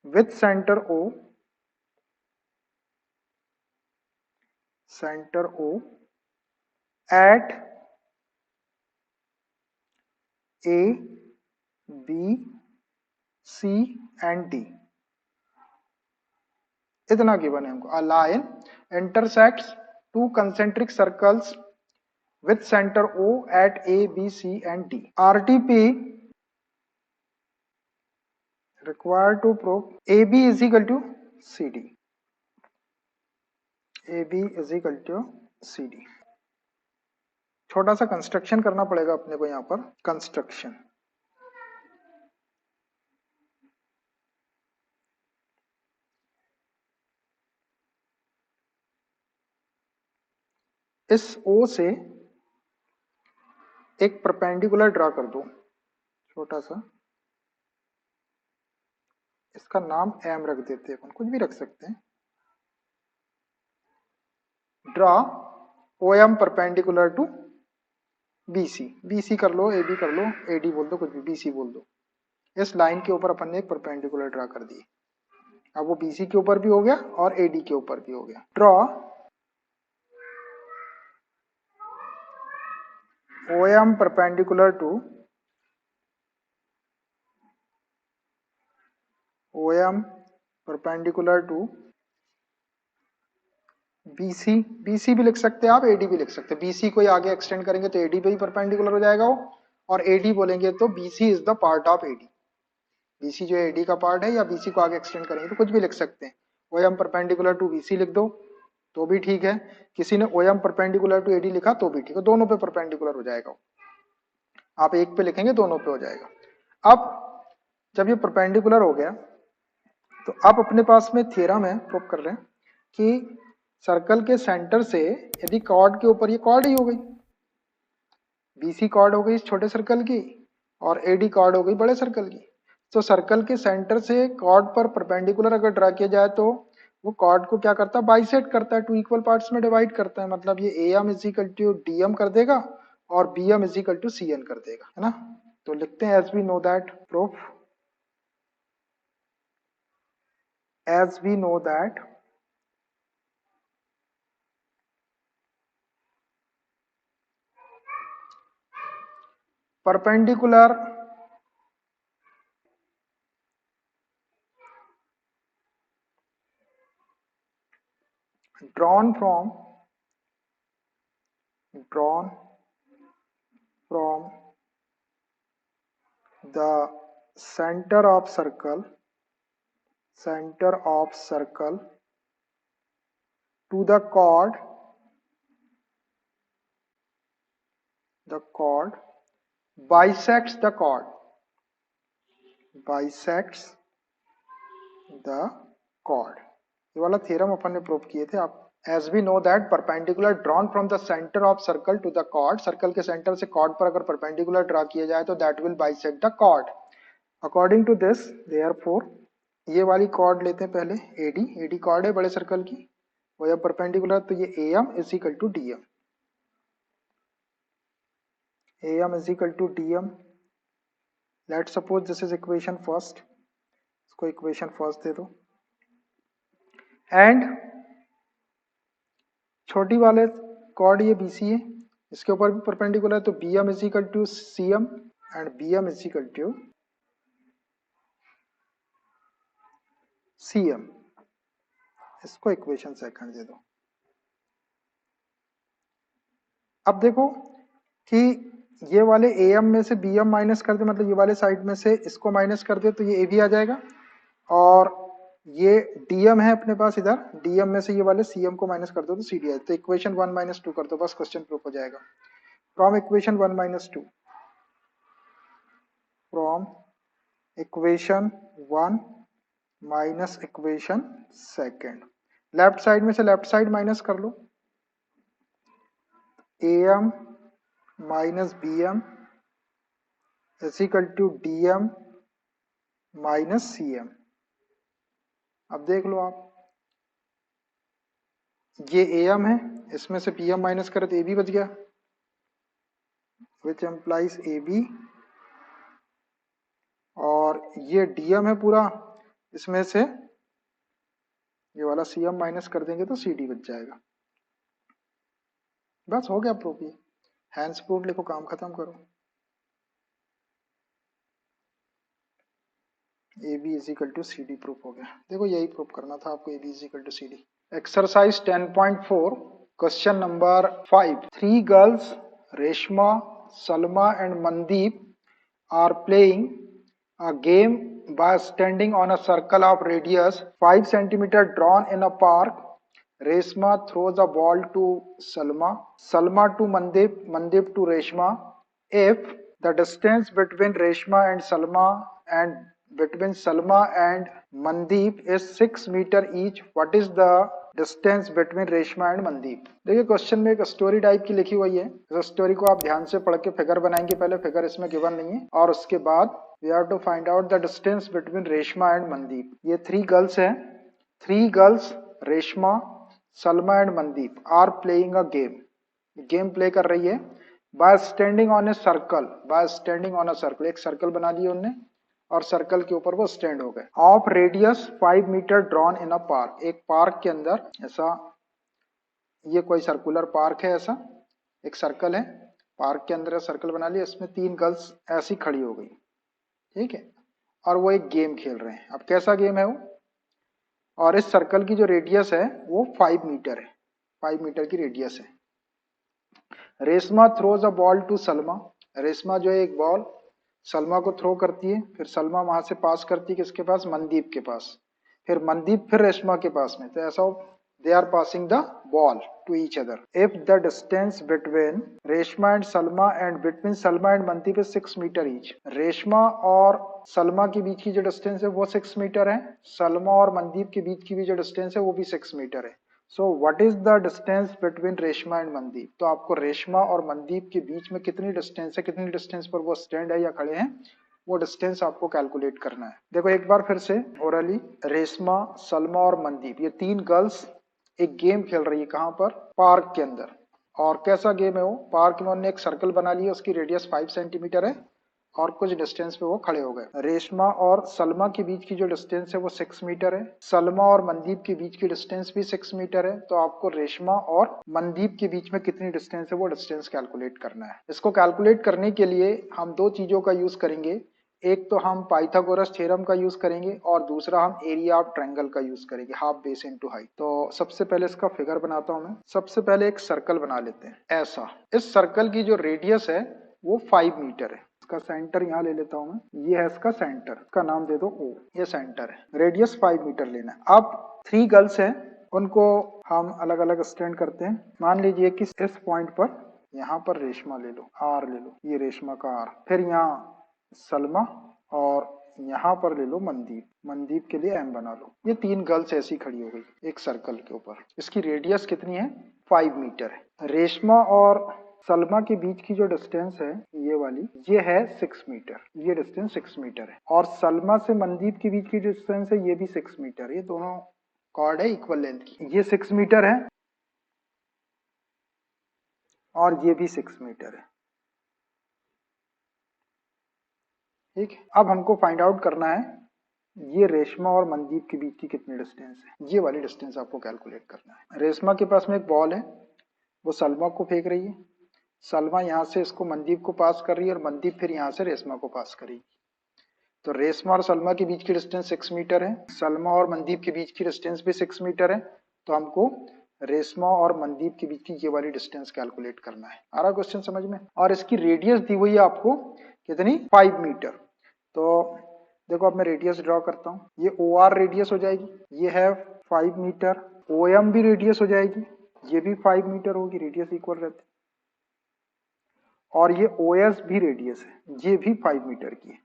with center O at A, B, C and D। इतना गिवन है हमको, अ line intersects two concentric circles with center O at A, B, C and D। RTP required to prove AB is equal to CD, AB is equal to CD। छोटा सा construction करना पड़ेगा अपने को यहाँ पर, कंस्ट्रक्शन, इस O से एक परपेंडिकुलर ड्रा कर दो छोटा सा, इसका नाम एम रख देते हैं, अपन कुछ भी रख सकते हैं। Draw O M perpendicular to BC, BC कर लो, ए बी कर लो, ए डी बोल दो, कुछ भी बीसी बोल दो। इस लाइन के ऊपर अपन ने एक परपेंडिकुलर ड्रा कर दी, अब वो बीसी के ऊपर भी हो गया और एडी के ऊपर भी हो गया। Draw O M perpendicular to BC, BC भी लिख सकते हैं आप, एडी भी लिख सकते हैं, बीसी को आगे एक्सटेंड करेंगे तो एडी पे ही परपेंडिकुलर हो जाएगा वो, और एडी बोलेंगे तो BC is the part of AD, BC जो एडी का पार्ट है, या बीसी को आगे एक्सटेंड करेंगे तो कुछ भी लिख सकते हैं। O M perpendicular to BC लिख दो तो भी ठीक है, किसी ने O M perpendicular to AD लिखा तो भी ठीक है, दोनों पे परपेंडिकुलर हो जाएगा, आप एक पे लिखेंगे दोनों पे हो जाएगा। अब जब ये परपेंडिकुलर हो गया तो अब अपने पास में थ्योरम है, प्रूव कर रहे हैं कि सर्कल के सेंटर से यदि कॉर्ड के ऊपर, ये कॉर्ड ही हो गई, बीसी कॉर्ड हो गई इस छोटे सर्कल की और एडी कॉर्ड हो गई बड़े सर्कल की, तो सर्कल के सेंटर से कॉर्ड पर परपेंडिकुलर अगर ड्रा किया जाए तो वो कॉर्ड को क्या करता है, बाइसेक्ट करता है, टू इक्वल पार्ट्स में डिवाइड करता है, मतलब ये A M is equal to D M कर देगा और B M is equal to C N कर देगा, है ना। तो लिखते हैं as we know that proof, as we know that perpendicular drawn from the center of circle to the chord bisects the chord ये वाला थ्योरम अपन ने प्रूव किए थे आप। As we know that perpendicular drawn from the center of circle to the chord, circle के centre से chord पर अगर perpendicular ड्रा किया जाए तो that will bisect the chord। According to this, therefore ये वाली chord लेते हैं पहले, AD, AD chord है बड़े सर्कल की, वो जब परपेंडिकुलर तो ये AM is equal to DM, AM is equal to DM। Let suppose this is equation first, इसको इक्वेशन फर्स्ट दे दो। एंड छोटी वाले कॉर्ड ये BC है, इसके ऊपर भी परपेंडिकुलर है, तो BM is equal to CM and BM is equal to CM। इसको इक्वेशन सेकंड दे दो। अब देखो कि ये वाले AM में से BM माइनस कर दे, मतलब ये वाले साइड में से इसको माइनस कर दे तो ये AB आ जाएगा, और ये DM है अपने पास, इधर DM में से ये वाले CM को माइनस कर दो तो CD आ जाए। तो इक्वेशन 1 माइनस 2 कर दो, बस क्वेश्चन प्रूफ हो जाएगा। From equation 1 minus 2, from equation 1 minus equation second, left side में से लेफ्ट साइड माइनस कर लो, AM minus BM is equal to DM minus CM। अब देख लो आप, ये AM है, इसमें से PM माइनस करे तो AB बच गया, विच एम्प्लाइज AB, और ये DM है पूरा, इसमें से ये वाला CM माइनस कर देंगे तो CD बच जाएगा। बस हो गया प्रूफ। ये हैंड्स प्रूफ लिखो, काम खत्म करो। AB is equal to CD proof हो गया। देखो यही प्रूफ करना था आपको, AB is equal to CD। Exercise 10.4 question number 5। 3 girls Reshma, Salma and Mandeep are playing a game by standing on a circle of radius 5 centimeter drawn in a park. Reshma throws a ball to Salma, Salma to Mandip, Mandip to Reshma. If the distance between Reshma and Salma and between Salma and Mandip is 6 meter each, what is the distance between Reshma and Mandeep? देखिए question में एक story type की लिखी हुई है, इस story को आप ध्यान से पढ़ के फिगर बनाएंगे। पहले फिगर इसमें गिवन नहीं है, और उसके बाद we have to find out the distance between Reshma and Mandeep. ये 3 गर्ल्स हैं, 3 girls Reshma, Salma and Mandeep are playing a game, game play कर रही है। By standing on a circle, by standing on a circle, एक सर्कल बना लिया उनने और सर्कल के ऊपर वो स्टैंड हो गए। Of radius 5 metre drawn in a park, एक पार्क के अंदर ऐसा, ये कोई सर्कुलर पार्क है, ऐसा एक सर्कल है, पार्क के अंदर सर्कल बना लिया, इसमें 3 गर्ल्स ऐसी खड़ी हो गई, ठीक है, और वो एक गेम खेल रहे हैं। अब कैसा गेम है वो, और इस सर्कल की जो रेडियस है वो 5 मीटर है, 5 मीटर की रेडियस है। Reshma throws a ball to Salma, Reshma जो है एक बॉल सलमा को थ्रो करती है, फिर सलमा वहां से पास करती है किसके पास, मनदीप के पास, फिर मनदीप फिर रेशमा के पास में, तो ऐसा they are passing the ball to each other. If the distance between Reshma and Salma and between Salma and Mandeep is 6 metre each, Reshma और सलमा के बीच की जो डिस्टेंस है वो 6 मीटर है, सलमा और मनदीप के बीच की भी जो डिस्टेंस है वो भी 6 मीटर है। So what is the distance between Reshma and Mandeep? तो आपको रेशमा और मनदीप के बीच में कितनी डिस्टेंस है, कितनी डिस्टेंस पर वो स्टैंड है या खड़े हैं, वो डिस्टेंस आपको कैलकुलेट करना है। देखो एक बार फिर से ओरली, रेशमा, सलमा और मनदीप, ये 3 गर्ल्स एक गेम खेल रही है, कहां पर, पार्क के अंदर। और कैसा गेम है वो, पार्क में उन्होंने एक सर्कल बना लिया, उसकी रेडियस 5 सेंटीमीटर है, और कुछ डिस्टेंस पे वो खड़े हो गए। रेशमा और सलमा के बीच की जो डिस्टेंस है वो 6 मीटर है, सलमा और मनदीप के बीच की डिस्टेंस भी 6 मीटर है। तो आपको रेशमा और मनदीप के बीच में कितनी डिस्टेंस है वो डिस्टेंस कैलकुलेट करना है। इसको कैलकुलेट करने के लिए हम 2 चीजों का यूज करेंगे, एक तो हम पाइथागोरस थ्योरम का यूज करेंगे और दूसरा हम एरिया ऑफ ट्रायंगल का यूज करेंगे, हाफ बेस इनटू हाइट। तो सबसे पहले इसका फिगर बनाता हूं मैं। सबसे पहले एक सर्कल बना लेते हैं ऐसा, इस सर्कल की जो रेडियस है वो 5 मीटर है। इसका सेंटर यहाँ ले लेता हूं मैं, ये है इसका सेंटर, इसका नाम दे दो O, ये सेंटर है, रेडियस 5 मीटर लेना है। अब 3 गर्ल्स हैं, उनको हम अलग अलग स्टैंड करते हैं। मान लीजिए कि इस पॉइंट पर, यहाँ पर रेशमा ले लो, R ले लो, ये रेशमा का R, फिर यहाँ सलमा, और यहाँ पर ले लो मनदीप, मनदीप के लिए M बना लो। ये 3 गर्ल्स ऐसी खड़ी हो गई एक सर्कल के ऊपर, इसकी रेडियस कितनी है, 5 मीटर है। रेशमा और सलमा के बीच की जो डिस्टेंस है ये वाली, ये है 6 मीटर, ये डिस्टेंस 6 मीटर है, और सलमा से मनदीप के बीच की डिस्टेंस है ये भी 6 मीटर, ये दोनों कॉर्ड है इक्वल लेंथ की। ये 6 मीटर है और ये भी 6 मीटर है। ठीक है, अब हमको फाइंड आउट करना है ये रेशमा और मनदीप के बीच की कितनी डिस्टेंस है। ये वाली डिस्टेंस आपको कैलकुलेट करना है। रेशमा के पास में एक बॉल है, वो सलमा को फेंक रही है। सलमा यहाँ से इसको मनदीप को पास कर रही है और मनदीप फिर यहाँ से रेशमा को पास करेगी। तो रेशमा और सलमा के बीच की डिस्टेंस 6 मीटर है, सलमा और मनदीप के बीच की डिस्टेंस भी 6 मीटर है। तो हमको रेशमा और मनदीप के बीच की ये वाली डिस्टेंस कैलकुलेट करना है। आ रहा क्वेश्चन समझ में? और इसकी रेडियस दी हुई है आपको कितनी, 5 मीटर। तो देखो अब मैं रेडियस ड्रॉ करता हूँ। ये ओ आर रेडियस हो जाएगी, ये है 5 मीटर। ओ एम भी रेडियस हो जाएगी, ये भी 5 मीटर होगी, रेडियस इक्वल रहते। और ये ओ एस भी रेडियस है, ये भी 5 मीटर की है।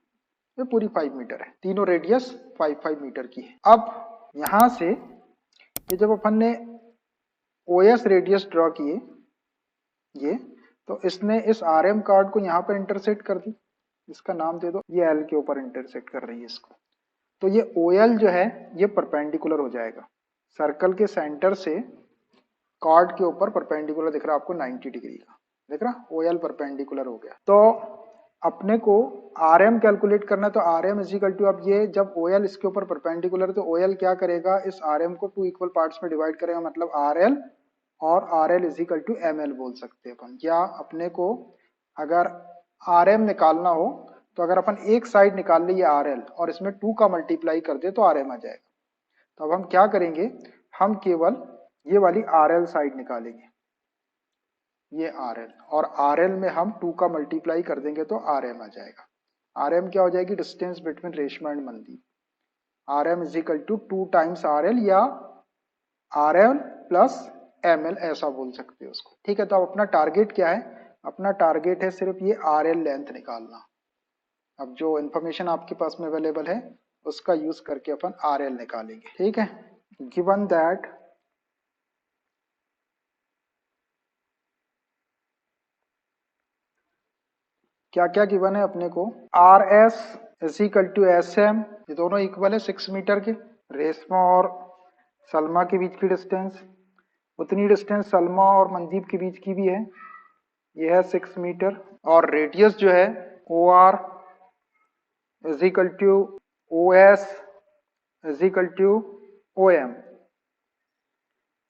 ये पूरी 5 मीटर है, तीनों रेडियस 5 मीटर की है। अब यहां से ये जब अपन ने ओ एस रेडियस ड्रॉ किए ये, तो इसने इस आर एम कार्ड को यहाँ पर इंटरसेक्ट कर दी। इसका नाम दे दो, ये एल के ऊपर इंटरसेक्ट कर रही है इसको। तो ये ओ एल जो है ये परपेंडिकुलर हो जाएगा सर्कल के सेंटर से। कार्ड के ऊपर परपेंडिकुलर दिख रहा है आपको 90 डिग्री का, दिख रहा, ओ एल परपेंडिकुलर हो गया। तो अपने को आर एम कैलकुलेट करना है। तो आर एम इजिकल टू, अब ये जब ओ एल इसके ऊपर परपेंडिकुलर है तो ओ एल क्या करेगा, इस आर एम को 2 इक्वल पार्ट्स में डिवाइड करेगा, मतलब आर एल, और R L is equal to M L बोल सकते हैं अपन। या अपने को अगर आर एम निकालना हो तो अगर अपन एक साइड निकाल लिए आर एल और इसमें 2 का मल्टीप्लाई कर दे तो आर एम आ जाएगा। तो अब हम क्या करेंगे, हम केवल ये वाली आर एल साइड निकालेंगे, ये आर एल, और आर एल में हम 2 का मल्टीप्लाई कर देंगे तो आर एम आ जाएगा। आर एम क्या हो जाएगी, distance between Reshma and Mandeep. R M is equal to 2 times R L या R L plus M L, ऐसा बोल सकते हो उसको। ठीक है, तो अब अपना टारगेट क्या है, अपना टारगेट है सिर्फ ये आर एल लेंथ निकालना। अब जो इंफॉर्मेशन आपके पास में अवेलेबल है उसका यूज करके अपन आर एल निकालेंगे। ठीक है, गिवन दैट क्या क्या गिवन है अपने को, R S is equal to S M, ये दोनों इक्वल है 6 मीटर के। रेशमा और सलमा के बीच की डिस्टेंस, उतनी डिस्टेंस सलमा और मनदीप के बीच की भी है, ये है 6 मीटर। और रेडियस जो है O R is equal to O S is equal to O M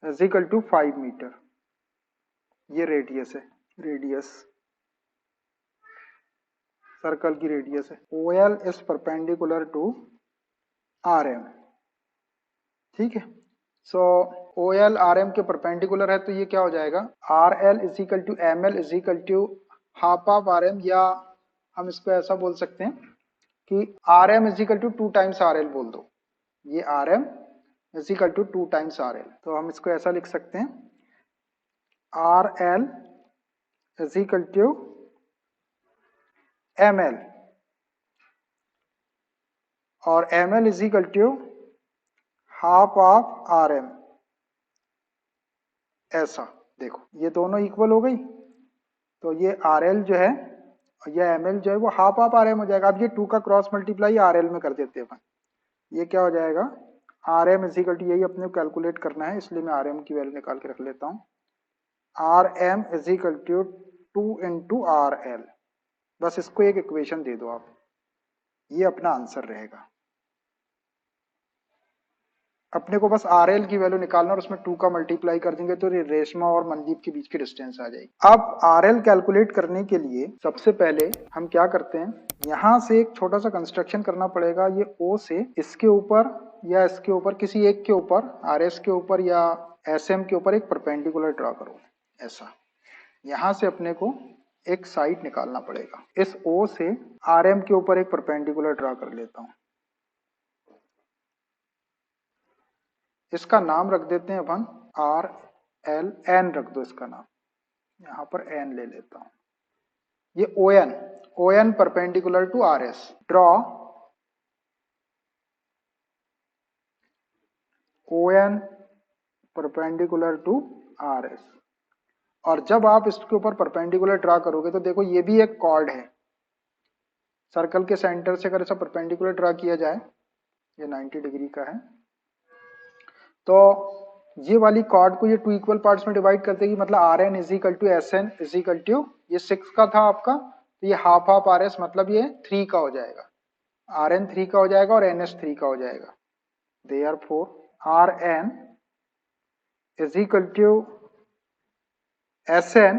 is equal to 5 metre. ये रेडियस है, रेडियस सर्कल की रेडियस है। O L is perpendicular to R M. ठीक है, so O L R M के perpendicular है, तो ये क्या हो जाएगा, R L is equal to M L is equal to half of R M, या हम इसको ऐसा बोल सकते हैं कि R M is equal to 2 times R L बोल दो। ये R M is equal to 2 times R L, तो हम इसको ऐसा लिख सकते हैं, R L is equal to M L, और M L is equal to half of R M. ऐसा देखो, ये दोनों इक्वल हो गई, तो ये आर एल जो है या एम एल जो है वो हाफ ऑफ आर एम हो जाएगा। अब ये 2 का क्रॉस मल्टीप्लाई आर एल में कर देते हैं, ये क्या हो जाएगा, आर एम इजिकल टू, यही अपने को कैलकुलेट करना है इसलिए मैं आर एम की वैल्यू निकाल के रख लेता हूँ। R M is equal to 2 into R L, बस इसको एक इक्वेशन दे दो आप, ये अपना आंसर रहेगा। अपने को बस आर एल की वैल्यू निकालना और उसमें 2 का मल्टीप्लाई कर देंगे तो रेशमा और मनदीप के बीच की डिस्टेंस आ जाएगी। अब आर एल कैलकुलेट करने के लिए सबसे पहले हम क्या करते हैं, यहां से एक छोटा सा कंस्ट्रक्शन करना पड़ेगा। ये ओ से इसके ऊपर या इसके ऊपर, किसी एक के ऊपर, आर एस के ऊपर या एस एम के ऊपर एक परपेंडिकुलर ड्रॉ करो। ऐसा यहां से अपने को एक साइड निकालना पड़ेगा। इस ओ से आर एम के ऊपर एक परपेंडिकुलर ड्रॉ कर लेता हूं। इसका नाम रख देते हैं अपन आर एल, एन रख दो इसका नाम, यहां पर एन ले लेता हूं। ये O N, O N perpendicular to R S, draw O N perpendicular to R S. और जब आप इसके ऊपर परपेंडिकुलर ड्रॉ करोगे तो देखो ये भी एक कॉर्ड है, सर्कल के सेंटर से अगर ऐसा परपेंडिकुलर ड्रॉ किया जाए, ये 90 डिग्री का है, तो ये वाली कॉर्ड को ये 2 इक्वल पार्ट्स में डिवाइड कर देगी, मतलब R N is equal to S N is equal to, ये 6 का था आपका, तो ये हाफ हाफ आर एस, मतलब ये 3 का हो जाएगा, आर एन 3 का हो जाएगा और एन एस 3 का हो जाएगा। Therefore R N is equal to S N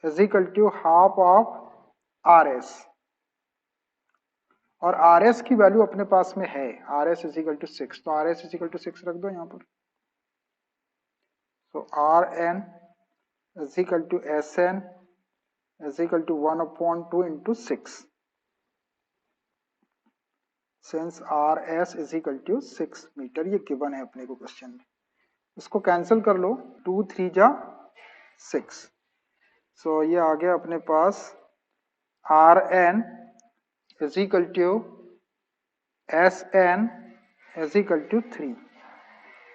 is equal to half of R S, और आर एस की वैल्यू अपने पास में है, R S is equal to 6, तो R S is equal to 6 रख दो यहाँ पर। तो R N is equal to S N is equal to 1/2 into 6, since R S is equal to 6 metre, ये गिवन है अपने को क्वेश्चन में। इसको कैंसिल कर लो, 2 3 जा 6, सो ये आ गया अपने पास R N is equal to S N is equal to 3,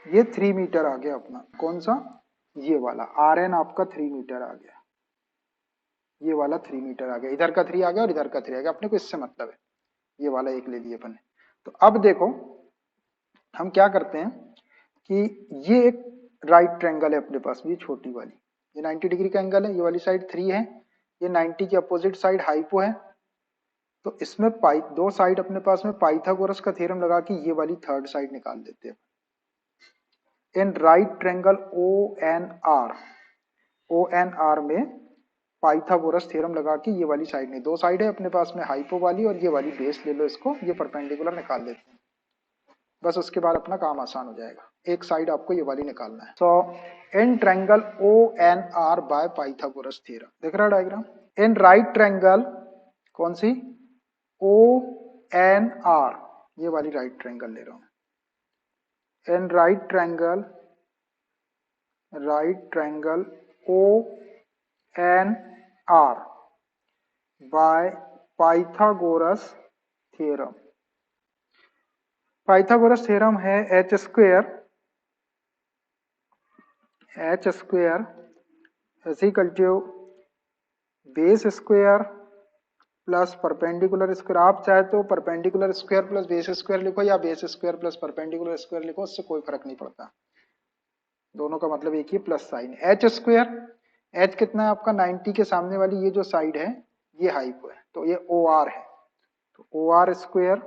ये 3 मीटर आ गया अपना, कौन सा, ये वाला आर एन आपका 3 मीटर आ गया, ये वाला 3 मीटर आ गया, इधर का 3 आ गया और इधर का 3 आ गया, अपने को इससे मतलब है, ये वाला एक ले लिए अपन ने। तो अब देखो हम क्या करते हैं कि ये एक राइट ट्रायंगल है अपने पास में, ये छोटी वाली, ये 90 डिग्री का एंगल है, ये वाली साइड 3 है, ये 90 के अपोजिट साइड हाइपो है, तो इसमें दो साइड अपने पास में पाइथागोरस का थ्योरम लगा के ये वाली थर्ड साइड निकाल देते हैं। In right triangle O N R में पाइथागोरस थ्योरम लगा के ये वाली साइड नहीं, दो साइड है अपने पास में हाइपो वाली और ये वाली बेस ले लो इसको, ये परपेंडिकुलर निकाल लेते हैं, बस उसके बाद अपना काम आसान हो जाएगा, एक साइड आपको ये वाली निकालना है। So in triangle O N R by Pythagoras theorem, देख रहा डायग्राम, इन राइट ट्रायंगल कौन सी, ओ एन आर, ये वाली राइट ट्रायंगल ले रहा हूं, in right triangle O N R by Pythagoras theorem, Pythagoras theorem है H square is equal to base square plus perpendicular square, आप चाहे तो perpendicular square plus base square लिखो या base square plus perpendicular square लिखो, उससे कोई फर्क नहीं पड़ता, दोनों का मतलब एक ही plus sign. H square, H कितना है आपका 90 के सामने वाली ये जो साइड है ये हाइपो है, तो ये ओ आर है, तो O R square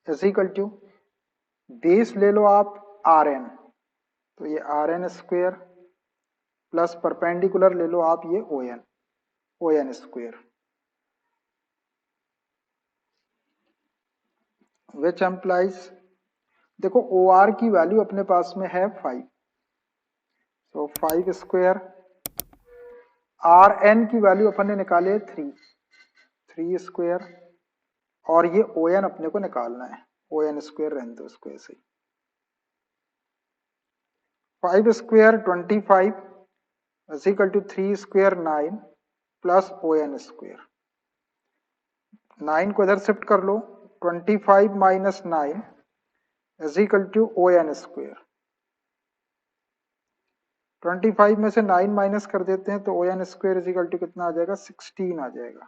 is equal to base ले लो आप आर एन, तो ये R N square plus perpendicular ले लो आप ये O N square, which implies, देखो ओ आर की वैल्यू अपने पास में है 5, तो 5 स्क्वायर, आर एन की वैल्यू अपन ने निकाले 3 स्क्वायर, और ये ओ एन अपने को निकालना है, ओ एन स्क्वायर रहने दो इसको ऐसे ही, 5 square 25 is equal to 3 square 9 plus O N square, 9 को इधर शिफ्ट कर लो, 25 minus 9 is equal to O N square, 25 में से 9 माइनस कर देते हैं तो O N square is equal to कितना आ जाएगा, 16 आ जाएगा,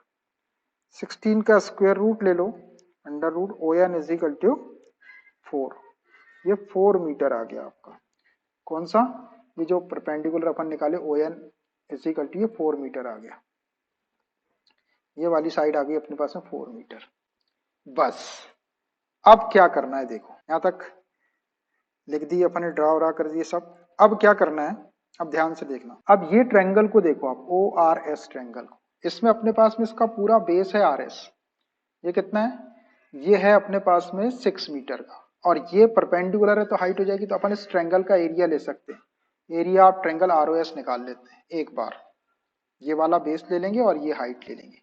16 का स्क्वायर रूट ले लो, under root O N is equal to 4, ये 4 मीटर आ गया आपका, कौन सा, ये जो परपेंडिकुलर अपन निकाले O N is equal to ये 4 मीटर आ गया, ये वाली साइड आ गई अपने पास में 4 मीटर। बस अब क्या करना है, देखो यहां तक लिख दिए अपन ने, ड्रा कर दिए सब, अब क्या करना है, अब ध्यान से देखना, अब ये ट्रायंगल को देखो आप, ओ आर एस ट्रायंगल को, इसमें अपने पास में इसका पूरा बेस है आर एस, ये कितना है, ये है अपने पास में 6 मीटर का, और ये परपेंडिकुलर है तो हाइट हो जाएगी, तो अपन इस ट्रायंगल का एरिया ले सकते हैं, एरिया आप ट्रायंगल आर ओ एस निकाल लेते हैं एक बार, ये वाला बेस ले लेंगे और ये हाइट ले लेंगे,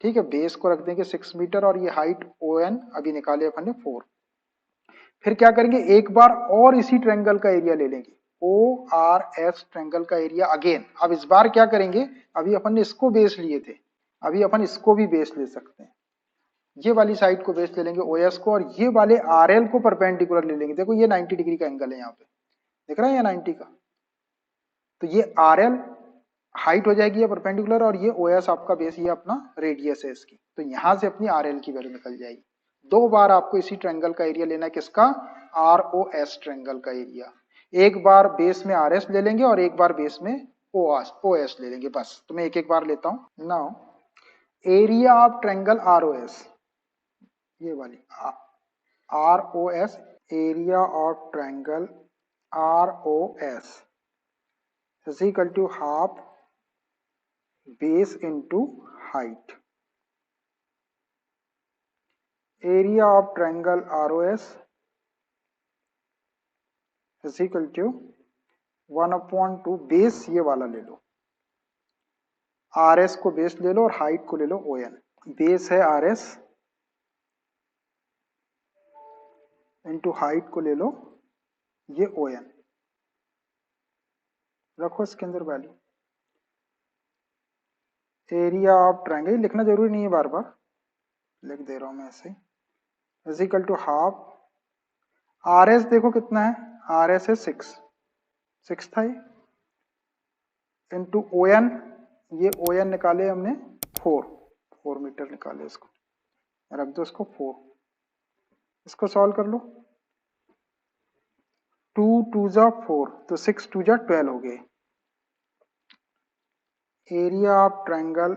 ठीक है, बेस को रख देंगे 6 मीटर और ये हाइट ओ एन अभी निकाले अपन ने 4, फिर क्या करेंगे, एक बार और इसी ट्रायंगल का एरिया ले लेंगे, ओ आर एस ट्रायंगल का एरिया अगेन, अब इस बार क्या करेंगे, अभी अपन ने इसको बेस लिए थे, अभी अपन इसको भी बेस ले सकते हैं, ये वाली साइड को बेस ले लेंगे ओ एस को, और ये वाले आर एल को परपेंडिकुलर ले लेंगे, देखो ये 90 डिग्री का एंगल है यहाँ पे, देख रहे हैं ये 90 का, तो ये आर एल हाइट हो जाएगी ये परपेंडिकुलर, और ये ओ एस आपका बेस, ये अपना रेडियस है इसकी, तो यहां से अपनी आर एल की वैल्यू निकल जाएगी, 2 बार आपको इसी ट्रायंगल का एरिया लेना है, किसका? ROS ट्रायंगल का एरिया। एक बार बेस में RS ले लेंगे और एक बार बेस में OS ले लेंगे, बस। तो मैं एक एक बार लेता हूं। Now area of triangle ROS, ये वाली ROS, area of triangle ROS is equal to half base into height. Area of triangle ROS is equal to 1/2 base, ये वाला ले लो, RS को बेस ले लो और हाइट को ले लो ON। बेस है RS इंटू हाइट को ले लो ये ON, रखो इसके अंदर वैल्यू। एरिया ऑफ ट्रायंगल लिखना जरूरी नहीं है, बार बार लिख दे रहा हूं मैं ऐसे ही। Is equal to half RS, देखो कितना है, RS है 6 था ये, इंटू ON, ये ON निकाले हमने 4 मीटर निकाले, इसको रख दो, इसको 4। इसको सॉल्व कर लो, 2 2 जा 4, तो 6 2 जा 12 हो गए। Area of triangle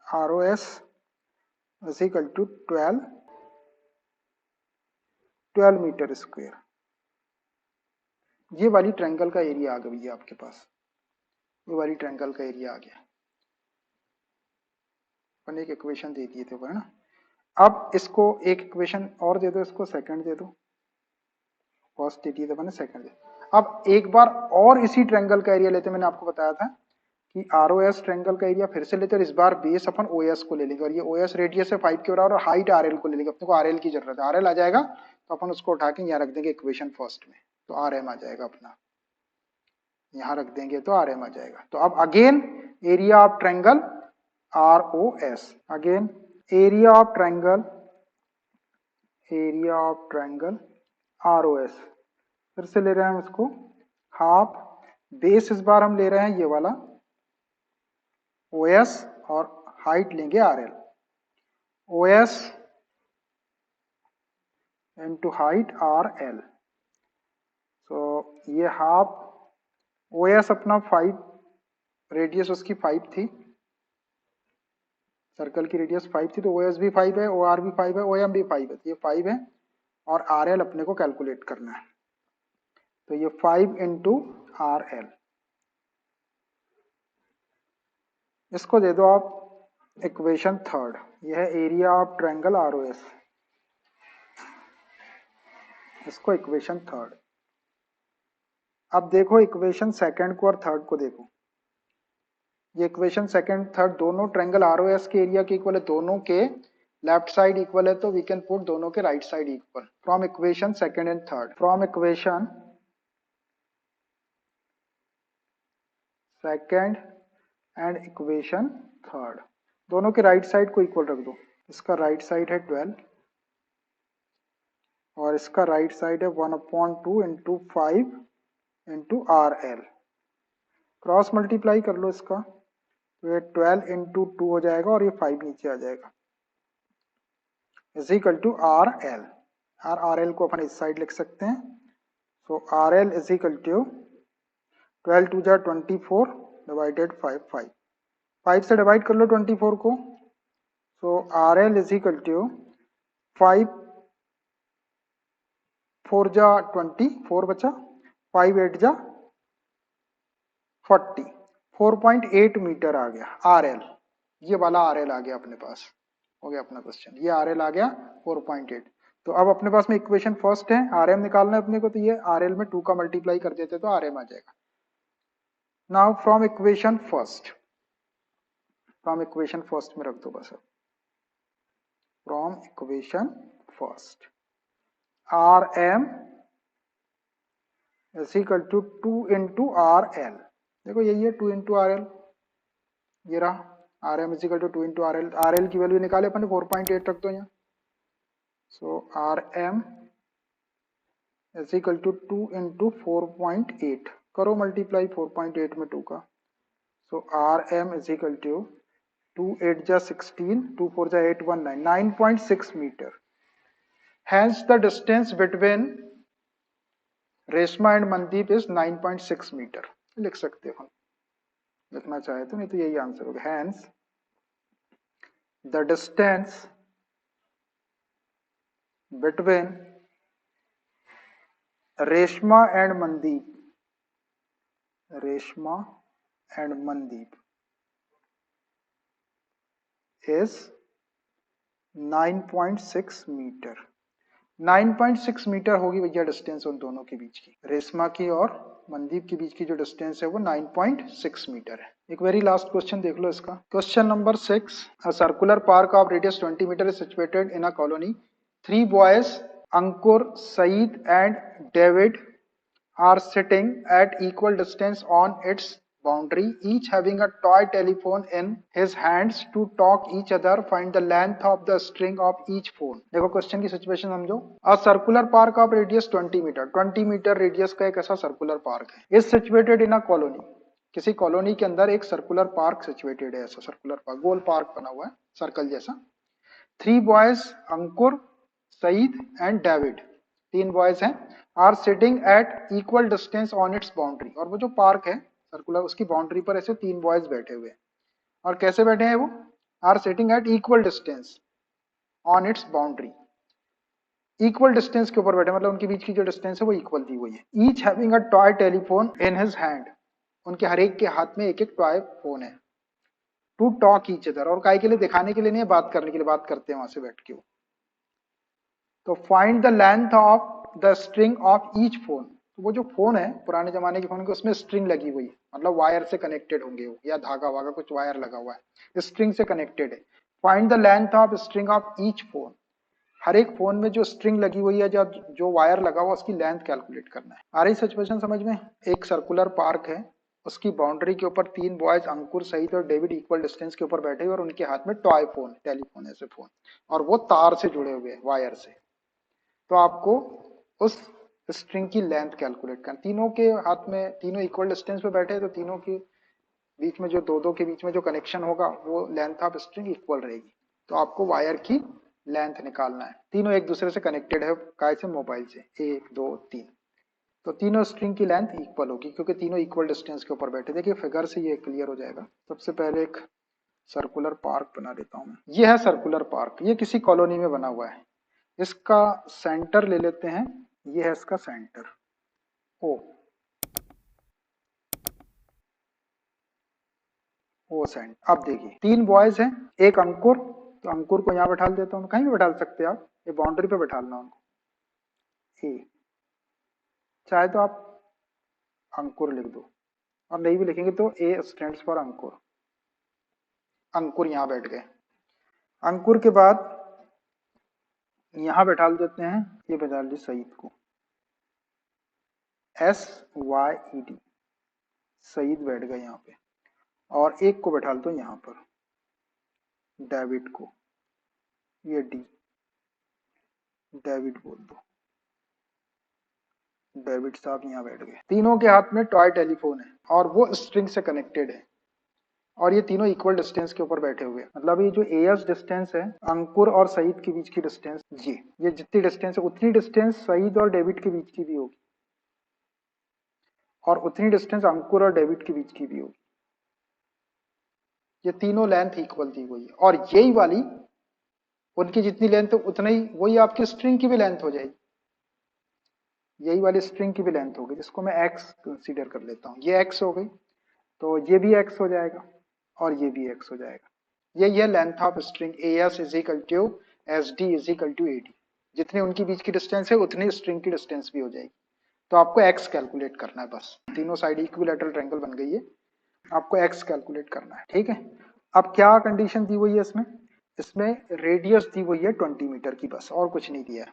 ROS is equal to 12 metre square. ये वाली ट्रायंगल का एरिया आ गई है आपके पास, ये वाली ट्रायंगल का एरिया आ गया। अपन एक इक्वेशन दे दिए थे वो, है ना। अब इसको एक इक्वेशन और दे दो, इसको सेकंड दे दो, फर्स्ट दे दिए थे मैंने, सेकंड दे। अब एक बार और इसी ट्रायंगल का एरिया लेते, मैंने आपको बताया था कि ROS ट्रायंगल का एरिया फिर से लेते और इस बार बेस अपन OS को ले लेंगे, और ये OS रेडियस है 5 के बराबर और हाइट RL को ले लेंगे। अपने को RL की जरूरत है, RL आ जाएगा तो अपन उसको उठा के यहाँ रख देंगे इक्वेशन फर्स्ट में, तो RM आ जाएगा अपना, यहाँ रख देंगे तो RM आ जाएगा। तो अब again area of triangle ROS, again area of triangle ROS, फिर से ले रहे हैं हम इसको हाफ, बेस इस बार हम ले रहे हैं ये वाला OS और हाइट लेंगे RL। OS into height RL, तो ये हाफ, OS अपना 5, रेडियस उसकी 5 थी, सर्कल की रेडियस 5 थी, तो OS भी 5 है, OR भी 5 है, OM भी 5 है, तो ये 5 है और RL अपने को कैलकुलेट करना है, तो ये 5 इंटू RL। इसको दे दो आप इक्वेशन थर्ड, यह है एरिया ऑफ ट्रायंगल ROS, इसको इक्वेशन थर्ड। अब देखो इक्वेशन सेकंड को और थर्ड को देखो, ये इक्वेशन सेकंड थर्ड दोनों ट्रायंगल ROS के एरिया के इक्वल है, दोनों के लेफ्ट साइड इक्वल है, तो वी कैन पुट दोनों के right side equal from equation second and third. From equation second and equation third, दोनों के राइट साइड को इक्वल रख दो। इसका राइट साइड है 12 और इसका राइट साइड है 1/2 into 5 into RL, cross multiply कर लो इसका, तो ये 12 इंटू 2 हो जाएगा और ये 5 नीचे आ जाएगा, is equal to RL। RL को अपन इस साइड लिख सकते हैं, so RL is equal to 12 2 जा 24 डिवाइडेड 5 5 से डिवाइड कर लो 24 को, सो RL इज इक्वल टू 5 4 जा 24 बचा, 5 8 जा 40, 4.8 मीटर आ गया RL, ये वाला RL आ गया अपने पास, हो गया अपना क्वेश्चन, ये RL आ गया 4.8। तो अब अपने पास में इक्वेशन फर्स्ट है, RM निकालना है अपने को, तो ये RL में 2 का मल्टीप्लाई कर देते तो RM आ जाएगा। Now from equation first, from equation first में रख दो बस, from equation first RM is equal to 2 into RL, देखो यही है 2 इंटू RL, ये रहा RM is equal to 2 into RL। RL की वैल्यू निकाले अपन ने 4.8 रख दो यहाँ, so RM is equal to 2 into 4.8, करो मल्टीप्लाई 4.8 में 2 का, so RM is equal to 2 8 जा 16, 2 4 जा 8 1 9, 9.6 metre. Hence the distance between Reshma and Mandeep is 9.6 metre लिख सकते हो, लिखना चाहे तो, नहीं तो यही आंसर होगा। Hence the distance between Reshma and Mandeep, Reshma and Mandeep is 9.6 metre. 9.6 metre होगी भैया डिस्टेंस उन दोनों के बीच की, रेशमा की और मनदीप के बीच की जो डिस्टेंस है वो 9.6 मीटर है। एक वेरी लास्ट क्वेश्चन देख लो इसका। Question number 6, a circular park of radius 20 metre is situated in a colony. 3 boys Ankur, Saeed and David are sitting at equal distance on its boundary, each having a toy telephone in his hands to talk each other. Find the length of the string of each phone. देखो question की situation समझो। A circular park of radius 20 metre, 20 metre radius का एक ऐसा circular park है, is situated in a colony. किसी colony के अंदर एक सर्कुलर पार्क सिचुएटेड है, ऐसा सर्कुलर पार्क, गोल पार्क बना हुआ है सर्कल जैसा। 3 boys Ankur, Saeed and David, 3 boys हैं, are sitting at equal distance on its boundary. और वो जो पार्क है सर्कुलर, उसकी बाउंड्री पर ऐसे 3 बॉयज बैठे हुए हैं। और कैसे बैठे हैं वो? Are sitting at equal distance on its boundary, equal distance के ऊपर बैठे, मतलब उनके बीच की जो डिस्टेंस है वो इक्वल दी हुई है। Each having a toy telephone in his hand, उनके हर एक के हाथ में एक एक टॉय फोन है। टू टॉक ईच अदर, और काय के लिए? दिखाने के लिए नहीं है, बात करने के लिए, बात करते हैं वहां से बैठ के वो। तो find the length of the string of each phone, तो वो जो फोन है पुराने जमाने के फोन के, उसमें स्ट्रिंग लगी हुई है, मतलब वायर से कनेक्टेड होंगे वो, या धागा वागा कुछ वायर लगा हुआ है, स्ट्रिंग से कनेक्टेड है। Find the length of string of each phone, हर एक फोन में जो स्ट्रिंग लगी हुई है, जो वायर लगा हुआ, उसकी लेंथ कैलकुलेट करना है। आ रही सिचुएशन समझ में? एक सर्कुलर पार्क है, उसकी बाउंड्री के ऊपर 3 बॉयज अंकुर, सईद और डेविड इक्वल डिस्टेंस के ऊपर बैठे हुए, और उनके हाथ में टॉय फोन, टेलीफोन ऐसे फोन, और वो तार से जुड़े हुए हैं, वायर से। तो आपको उस स्ट्रिंग की लेंथ कैलकुलेट करना। तीनों के हाथ में, तीनों इक्वल डिस्टेंस पे बैठे हैं, तो तीनों के बीच में जो दो के बीच में जो कनेक्शन होगा, वो लेंथ ऑफ स्ट्रिंग इक्वल रहेगी। तो आपको वायर की लेंथ निकालना है। तीनों एक दूसरे से कनेक्टेड है, काय से? मोबाइल से, 1 2 3। तो तीनों स्ट्रिंग की लेंथ इक्वल होगी, क्योंकि तीनों इक्वल डिस्टेंस के ऊपर बैठे। देखिए फिगर से ये क्लियर हो जाएगा। सबसे पहले एक सर्कुलर पार्क बना देता हूँ मैं। ये है सर्कुलर पार्क, ये किसी कॉलोनी में बना हुआ है। इसका सेंटर ले लेते हैं, ये है इसका सेंटर ओ सेंटर। अब देखिए 3 बॉयज हैं, एक अंकुर, तो अंकुर को यहाँ बैठा देता हूँ, कहीं भी बैठा सकते हैं आप, ये बाउंड्री पे बैठाना उनको। ए, चाहे तो आप अंकुर लिख दो, और नहीं भी लिखेंगे तो ए स्टैंड्स फॉर अंकुर। अंकुर यहाँ बैठ गए। अंकुर के बाद यहाँ बैठा देते हैं, ये बैठा लीजिए सईद को, SYED, सईद बैठ गए यहाँ पे। और एक को बैठा दो यहाँ पर, डेविड को, ये डी, डेविड बोल दो, डेविड साहब यहाँ बैठ गए। तीनों के हाथ में टॉय टेलीफोन है, और वो स्ट्रिंग से कनेक्टेड है, और ये तीनों इक्वल डिस्टेंस के ऊपर बैठे हुए हैं। मतलब ये जो एएस डिस्टेंस है अंकुर और सईद के बीच की डिस्टेंस, ये जितनी डिस्टेंस है, उतनी डिस्टेंस सईद और डेविड के बीच की भी होगी, और उतनी डिस्टेंस अंकुर और डेविड के बीच की भी होगी। ये तीनों लेंथ इक्वल दी हुई है, और यही वाली उनकी जितनी लेंथ है उतना ही, वही आपकी स्ट्रिंग की भी लेंथ हो जाएगी। यही वाली स्ट्रिंग की भी लेंथ होगी, जिसको मैं एक्स कंसीडर कर लेता हूँ। ये एक्स हो गई, तो ये भी एक्स हो जाएगा, और ये भी एक्स हो जाएगा। यही है length of string. AS is equal to SD is equal to AD. जितनी उनकी बीच की डिस्टेंस है, उतनी स्ट्रिंग की डिस्टेंस भी हो जाएगी। तो आपको एक्स कैलकुलेट करना है बस। तीनों साइड इक्विलैटरल ट्रायंगल बन गई है, आपको एक्स कैलकुलेट करना है, ठीक है। अब क्या कंडीशन दी हुई है इसमें? इसमें रेडियस दी हुई है 20 मीटर की, बस, और कुछ नहीं दिया है।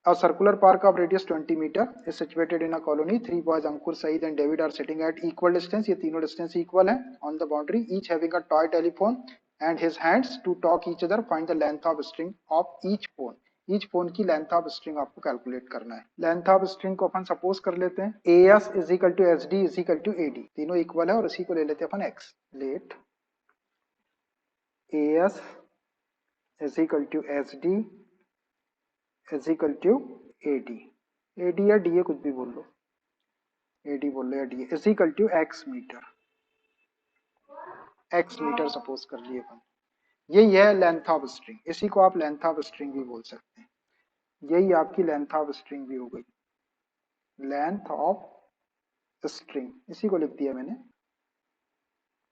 A circular park of radius 20 meter is situated in a colony. 3 boys Ankur, Saeed and David are sitting at equal distance. ये तीनों distance equal है on the boundary, each having a toy telephone and his hands to talk each other. Find the length of string of each phone. Each phone की length of string आपको calculate करना है। Length of string को अपन suppose कर लेते हैं AS is equal to SD is equal to AD, तीनों equal है, और इसी को ले लेते हैं अपन X। Let AS is equal to H D is equal to AD, AD या डी कुछ भी बोल लो, एडी बोल लो या D, is equal to x metre, x metre suppose कर लिए अपन। यही है लेंथ ऑफ स्ट्रिंग, इसी को आप लेंथ ऑफ स्ट्रिंग भी बोल सकते हैं। यही आपकी लेंथ ऑफ स्ट्रिंग भी हो गई, लेंथ ऑफ स्ट्रिंग, इसी को लिख दिया मैंने।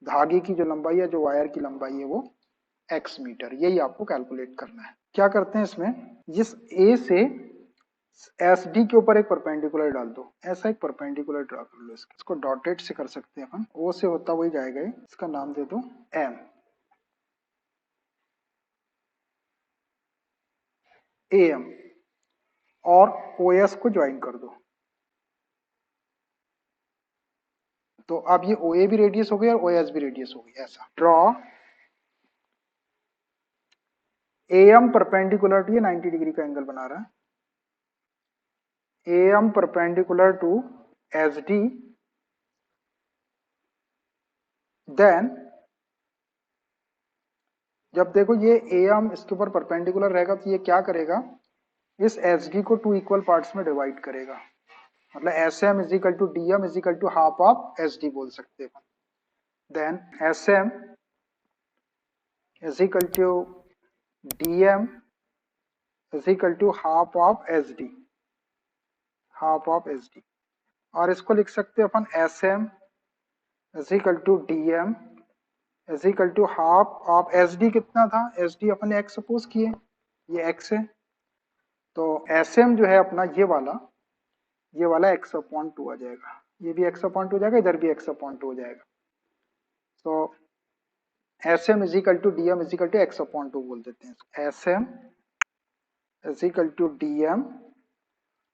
धागे की जो लंबाई है, जो वायर की लंबाई है वो एक्स मीटर, यही आपको कैलकुलेट करना है। क्या करते हैं इसमें, जिस ए से एस डी के ऊपर एक परपेंडिकुलर डाल दो, ऐसा एक परपेंडिकुलर ड्रा कर लो, इसको डॉटेड से कर सकते हैं अपन, ओ से होता वही जाएगा, इसका नाम दे दो एम, ए एम, और ओ एस को ज्वाइन कर दो। तो अब ये ओ ए भी रेडियस हो गई और ओ एस भी रेडियस हो गई। ऐसा draw A M perpendicular to, ये 90 डिग्री का एंगल बना रहा है, A M perpendicular to S D, then जब देखो ये ए एम इसके ऊपर परपेंडिकुलर रहेगा तो ये क्या करेगा, इस एस डी को टू इक्वल पार्ट्स में डिवाइड करेगा, मतलब S M is equal to D M is equal to half of S D बोल सकते हैं। Then S M is equal to D M is equal to half of S D, half of S D, और इसको लिख सकते हैं अपन S M is equal to D M is equal to half of S D. कितना था, S D अपन x suppose किए, ये एक्स है, तो एस एम जो है अपना ये वाला एक्स अपॉन टू आ जाएगा, ये भी एक्स अपॉन टू हो जाएगा, इधर भी एक्स अपॉन टू हो जाएगा। तो S M is equal to D M is equal to x upon two बोल देते हैं, S M is equal to D M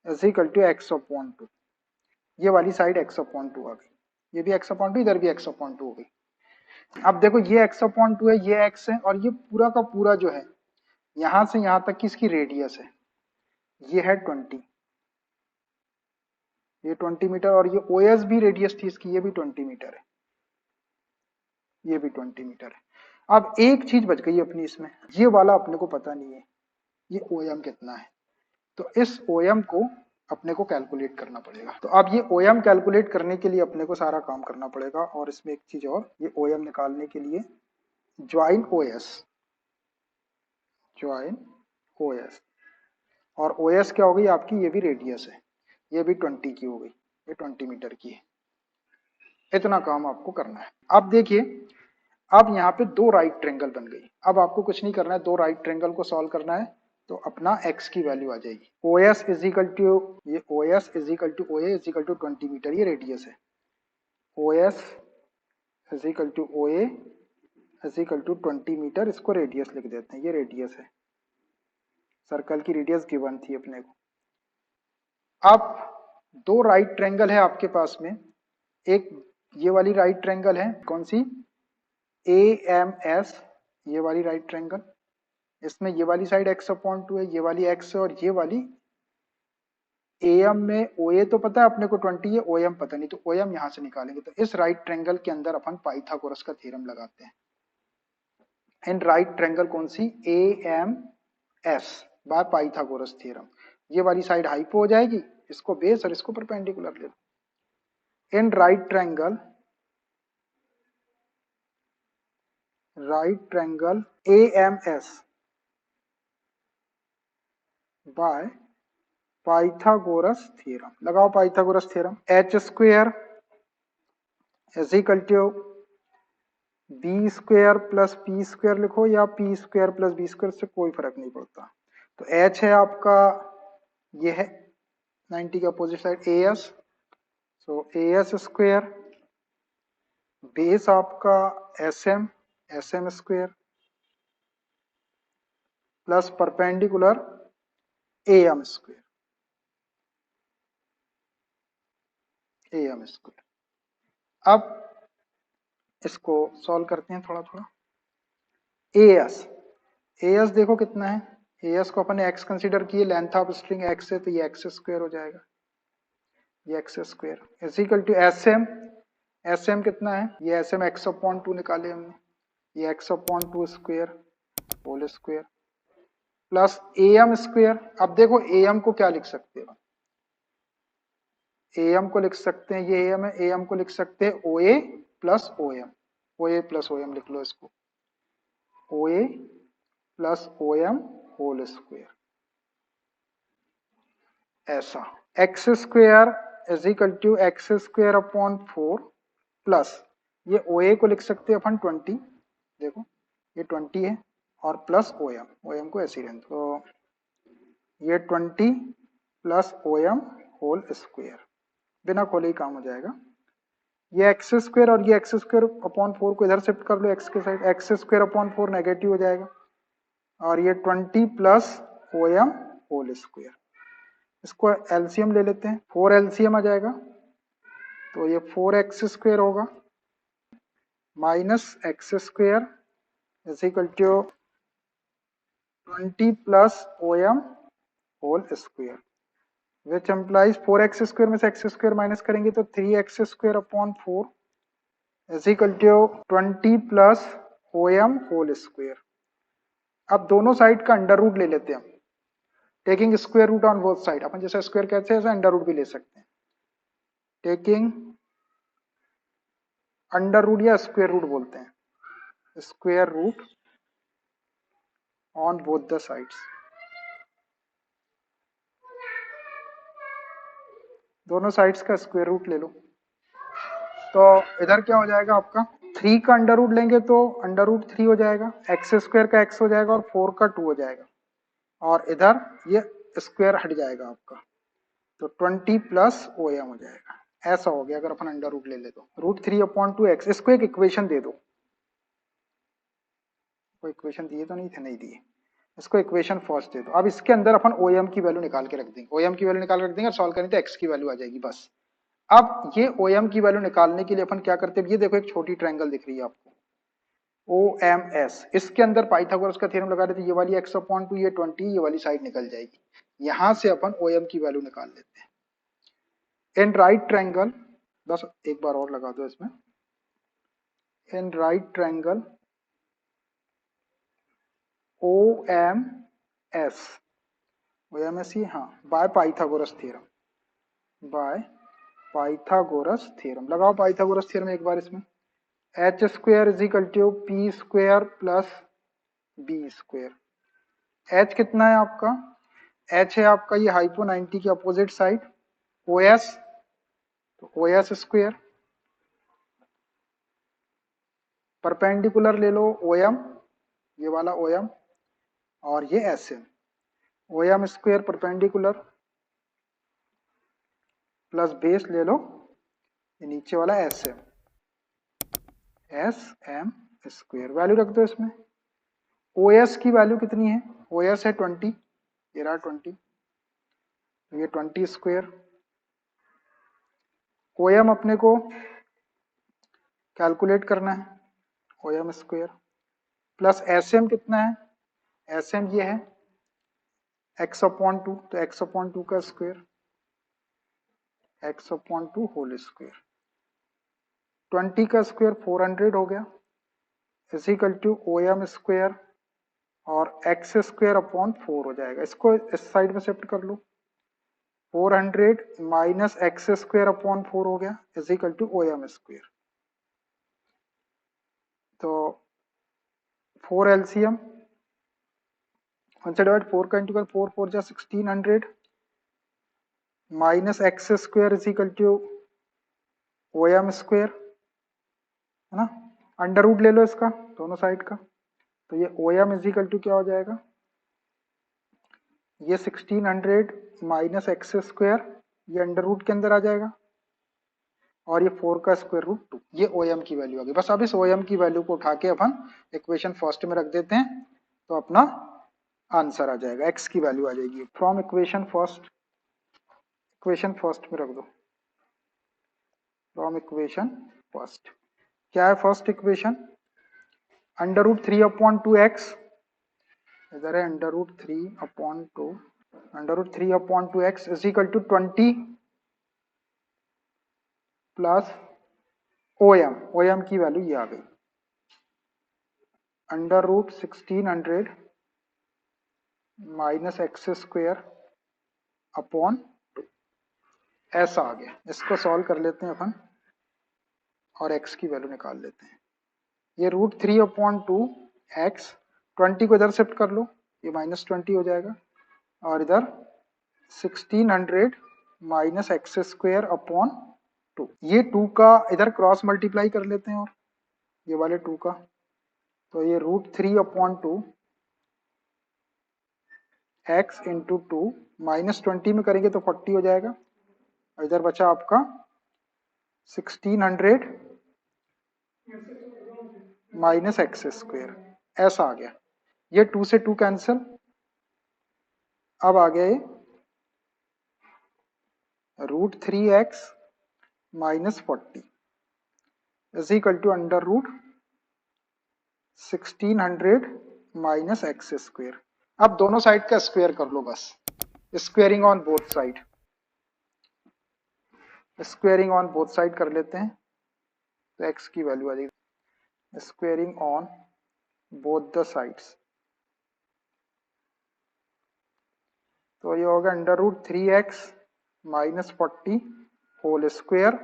is equal to x upon two, ये वाली साइड एक्स अपॉन टू आ गई, ये भी एक्स अपॉन टू, इधर भी एक्स अपॉन टू हो गई। अब देखो ये एक्स अपॉन टू है, ये एक्स है, और ये पूरा का पूरा जो है यहां से यहां तक की इसकी रेडियस है, ये है 20, ये 20 मीटर, और ये ओ एस भी रेडियस थी इसकी, ये भी 20 मीटर है, ये भी 20 मीटर है। अब एक चीज बच गई अपनी इसमें, ये वाला अपने को पता नहीं है ये ओ एम कितना है, तो इस ओ एम को अपने को कैलकुलेट करना पड़ेगा। तो अब ये ओ एम कैलकुलेट करने के लिए अपने को सारा काम करना पड़ेगा, और इसमें एक चीज और, ये ओ एम निकालने के लिए join O S, join O S, और ओ एस क्या हो गई आपकी, ये भी रेडियस है, ये भी 20 की हो गई, ये 20 मीटर की है। इतना काम आपको करना है। अब देखिए, अब यहाँ पे दो राइट ट्रायंगल बन गई, अब आपको कुछ नहीं करना है, दो राइट ट्रायंगल को सॉल्व करना है, तो अपना x की वैल्यू आ जाएगी, O S is equal to, ये O S is equal to O A is equal to 20 metre, ये रेडियस है, O S is equal to O A is equal to 20 metre, इसको रेडियस लिख देते हैं, ये रेडियस है, सर्कल की रेडियस गिवन थी अपने को। अब दो राइट ट्रायंगल है आपके पास में, एक ये वाली राइट ट्रायंगल है, कौन सी, ए एम एस, ये वाली राइट ट्रायंगल, इसमें ये वाली साइड x अपॉन टू है, ये वाली x है, और ये वाली ए एम में ओ ए तो पता है अपने को 20 है, ओ एम पता नहीं, तो ओ एम यहां से निकालेंगे। तो इस राइट ट्रायंगल के अंदर अपन पाइथागोरस का थ्योरम लगाते हैं, इन राइट ट्रायंगल कौन सी, A M S by Pythagoras theorem, ये वाली साइड हाइपो हो जाएगी, इसको बेस और इसको परपेंडिकुलर ले लो। In right triangle A M S by Pythagoras theorem, लगाओ Pythagoras theorem, H square is equal to B square plus P square लिखो, या P square plus B square, से कोई फर्क नहीं पड़ता। तो एच है आपका, ये है 90 के opposite side A S, so A S square, base आपका S M square, plus perpendicular A M square, A M square. अब इसको सॉल्व करते हैं थोड़ा थोड़ा। ए एस देखो कितना है, ए एस को अपन एक्स कंसीडर किए, लेंथ ऑफ स्ट्रिंग एक्स है, तो ये एक्स स्क्वायर हो जाएगा, ये x square is equal to S M कितना है, ये S M x upon two निकाले हमने, ये x upon two square whole square plus AM square. अब देखो AM को क्या लिख सकते हो, AM को लिख सकते हैं, ये AM है, AM को लिख सकते हैं OA plus OM, OA plus OM लिख लो इसको, OA प्लस OM होल स्क्वेयर। ऐसा X square is equal to X square upon 4 plus ये OA को लिख सकते हैं अपन 20, देखो ये 20 है, और प्लस OM को ऐसे ही रहने दो, तो ये 20 प्लस OM होल स्क्वेयर, बिना खोले ही काम हो जाएगा। ये एक्स स्क्वेयर और ये एक्स स्क्वेयर अपॉन 4 को इधर शिफ्ट कर लो एक्स के side, x square upon 4 negative हो जाएगा, और ये 20 प्लस OM होल स्क्वेयर। इसको एलसीएम ले लेते हैं, 4 एलसीएम आ जाएगा, तो ये 4x स्क्वेयर होगा minus x square is equal to 20 plus OM whole square, which implies 4x square में से एक्स स्क्वेयर माइनस करेंगे तो 3x square upon 4 is equal to 20 plus OM whole square. अब दोनों साइड का अंडर रूट ले लेते हैं हम, taking square root on both side, अपन जैसे स्क्वायर कहते हैं ऐसे अंडर रूट भी ले सकते हैं, टेकिंग अंडर रूट या स्क्वायर रूट बोलते हैं, square root on both the sides, दोनों साइड्स का स्क्वायर रूट ले लो। तो इधर क्या हो जाएगा आपका, 3 का अंडर रूट लेंगे तो अंडर रूट 3 हो जाएगा, एक्स स्क्वायर का x हो जाएगा और 4 का 2 हो जाएगा, और इधर ये स्क्वायर हट जाएगा आपका, तो 20 प्लस OM हो जाएगा। ऐसा हो गया अगर अपन अंडर रूट ले ले तो, √3/2x। इसको एक इक्वेशन दे दो, कोई इक्वेशन दिए तो नहीं थे, नहीं दिए, इसको इक्वेशन फर्स्ट दे दो। अब इसके अंदर अपन OM की वैल्यू निकाल के रख देंगे, OM की वैल्यू निकाल के रख देंगे और सॉल्व करेंगे तो x की वैल्यू आ जाएगी बस। अब ये OM की वैल्यू निकालने के लिए अपन क्या करते हैं, ये देखो एक छोटी ट्रायंगल दिख रही है आपको OMS, इसके अंदर पाइथागोरस का थ्योरम लगा देते, ये वाली x/2 ये 20, ये वाली साइड निकल जाएगी, यहां से अपन OM की वैल्यू निकाल लेते हैं। इन राइट ट्रायंगल, बस एक बार और लगा दो इसमें, इन राइट ट्रायंगल OMS ही, हाँ, by Pythagoras theorem, by Pythagoras theorem लगाओ पाइथागोरस थ्योरम एक बार इसमें, H square is equal to P square plus B square. H कितना है आपका, एच है आपका ये हाइपो 90 की अपोजिट साइड, OS, तो OS स्क्वेयर, परपेंडिकुलर ले लो OM, ये वाला OM, और ये SM, OM square perpendicular plus base ले लो ये नीचे वाला SM स्क्वेयर, वैल्यू रख दो इसमें। OS की वैल्यू कितनी है, OS है 20, ये रहा 20, तो ये 20 स्क्वेयर। OM अपने को कैलकुलेट करना है, OM स्क्वेयर प्लस SM कितना है, SM ये है x/2, तो x/2 का स्क्वेयर, x/2 होल स्क्वेयर, 20 का स्क्वेयर 400 हो गया, is equal to OM square और x स्क्वेयर अपॉन 4 हो जाएगा, इसको इस साइड में शिफ्ट कर लो, 400 माइनस एक्स स्क्वेयर अपॉन 4 हो गया, is equal to OM square. तो 4 LCM, 1 से डिवाइड 4 का इंटीग्रल, 4 4 जा 1600 minus x square is equal to OM square, है ना, अंडर रूट ले लो इसका दोनों साइड का, तो ये OM इज इक्वल टू क्या हो जाएगा, ये 1600 माइनस एक्स स्क्वेयर, ये अंडर रूट के अंदर आ जाएगा, और ये 4 का स्क्वायर रूट 2, ये OM की वैल्यू आ गई। बस अब इस OM की वैल्यू को उठा के अपन इक्वेशन फर्स्ट में रख देते हैं, तो अपना आंसर आ जाएगा, x की वैल्यू आ जाएगी। फ्रॉम इक्वेशन फर्स्ट में रख दो, फ्रॉम इक्वेशन फर्स्ट, क्या है फर्स्ट इक्वेशन, √3/2x, इधर है √3/2, √3/2x is equal to 20 plus OM की वैल्यू ये आ गई, √1600 माइनस एक्स स्क्वेयर अपॉन ऐसा आ गया। इसको सॉल्व कर लेते हैं अपन और x की वैल्यू निकाल लेते हैं। ये √3/2 x, 20 को इधर शिफ्ट कर लो, ये -20 हो जाएगा, और इधर 1600 माइनस एक्स स्क्वेयर अपॉन 2। ये 2 का इधर क्रॉस मल्टीप्लाई कर लेते हैं, और ये वाले 2 का, तो ये √3/2 x इंटू 2 -20 में करेंगे तो 40 हो जाएगा, और इधर बचा आपका 1600 माइनस एक्स स्क्वेयर, ऐसा आ गया। ये 2 से 2 कैंसिल, अब आ गया ये √3x minus 40 is equal to under root 1600 minus x square. अब दोनों साइड का स्क्वायर कर लो बस, squaring on both side, squaring on both side कर लेते हैं, तो x की वैल्यू आ जाएगी squaring on both the sides, तो ये होगा under root 3x minus 40 whole square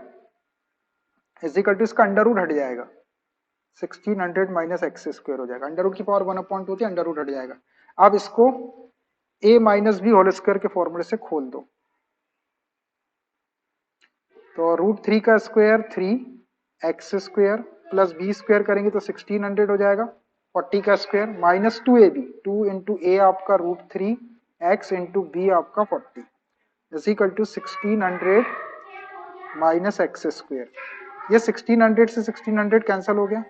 is equal to, इसका अंडर रूट हट जाएगा, 1600 माइनस एक्स स्क्वेयर हो जाएगा, अंडर रूट की पावर 1/2 होती है, अंडर रूट हट जाएगा। अब इसको a minus B whole square के फॉर्मूले से खोल दो, तो √3 का square 3x square plus B square करेंगे तो 1600 हो जाएगा, 40 का स्क्वायर माइनस 2ab, 2 इंटू ए आपका √3x इंटू बी आपका 40 is equal to 1600 minus x square. ये 1600 से 1600 कैंसिल हो गया,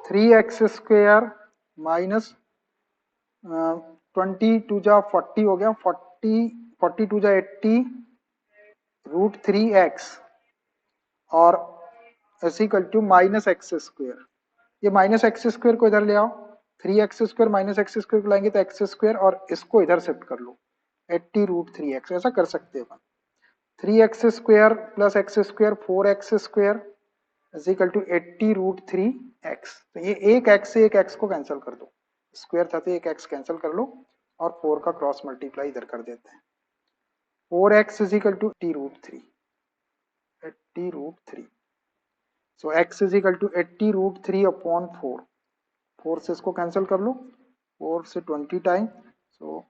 3x स्क्वायर माइनस 22 जा 40 हो गया, 42 जा 80 √3x और is equal to minus x square. ये माइनस एक्स स्क्वायर को इधर ले आओ, 3x square minus x square को लाएंगे तो एक्स स्क्वायर, और इसको इधर शिफ्ट कर लो 80 √3x, ऐसा कर सकते हैं। 3x square plus x square 4x square is equal to 80 √3x। तो ये एक x से एक x को कैंसिल कर दो, स्क्वायर था तो एक x कैंसिल कर लो, और 4 का क्रॉस मल्टीप्लाई इधर कर देते हैं, 4x is equal to 80 √3। So x is equal to 80 √3 upon 4, 4 से इसको कैंसिल कर लो, 4 से 20 टाइम, सो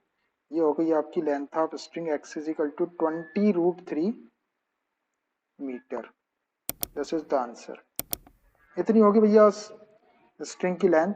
ये हो गई आपकी length of string x is equal to 20 √3 metre. This is the answer. इतनी होगी भैया स्ट्रिंग की लेंथ।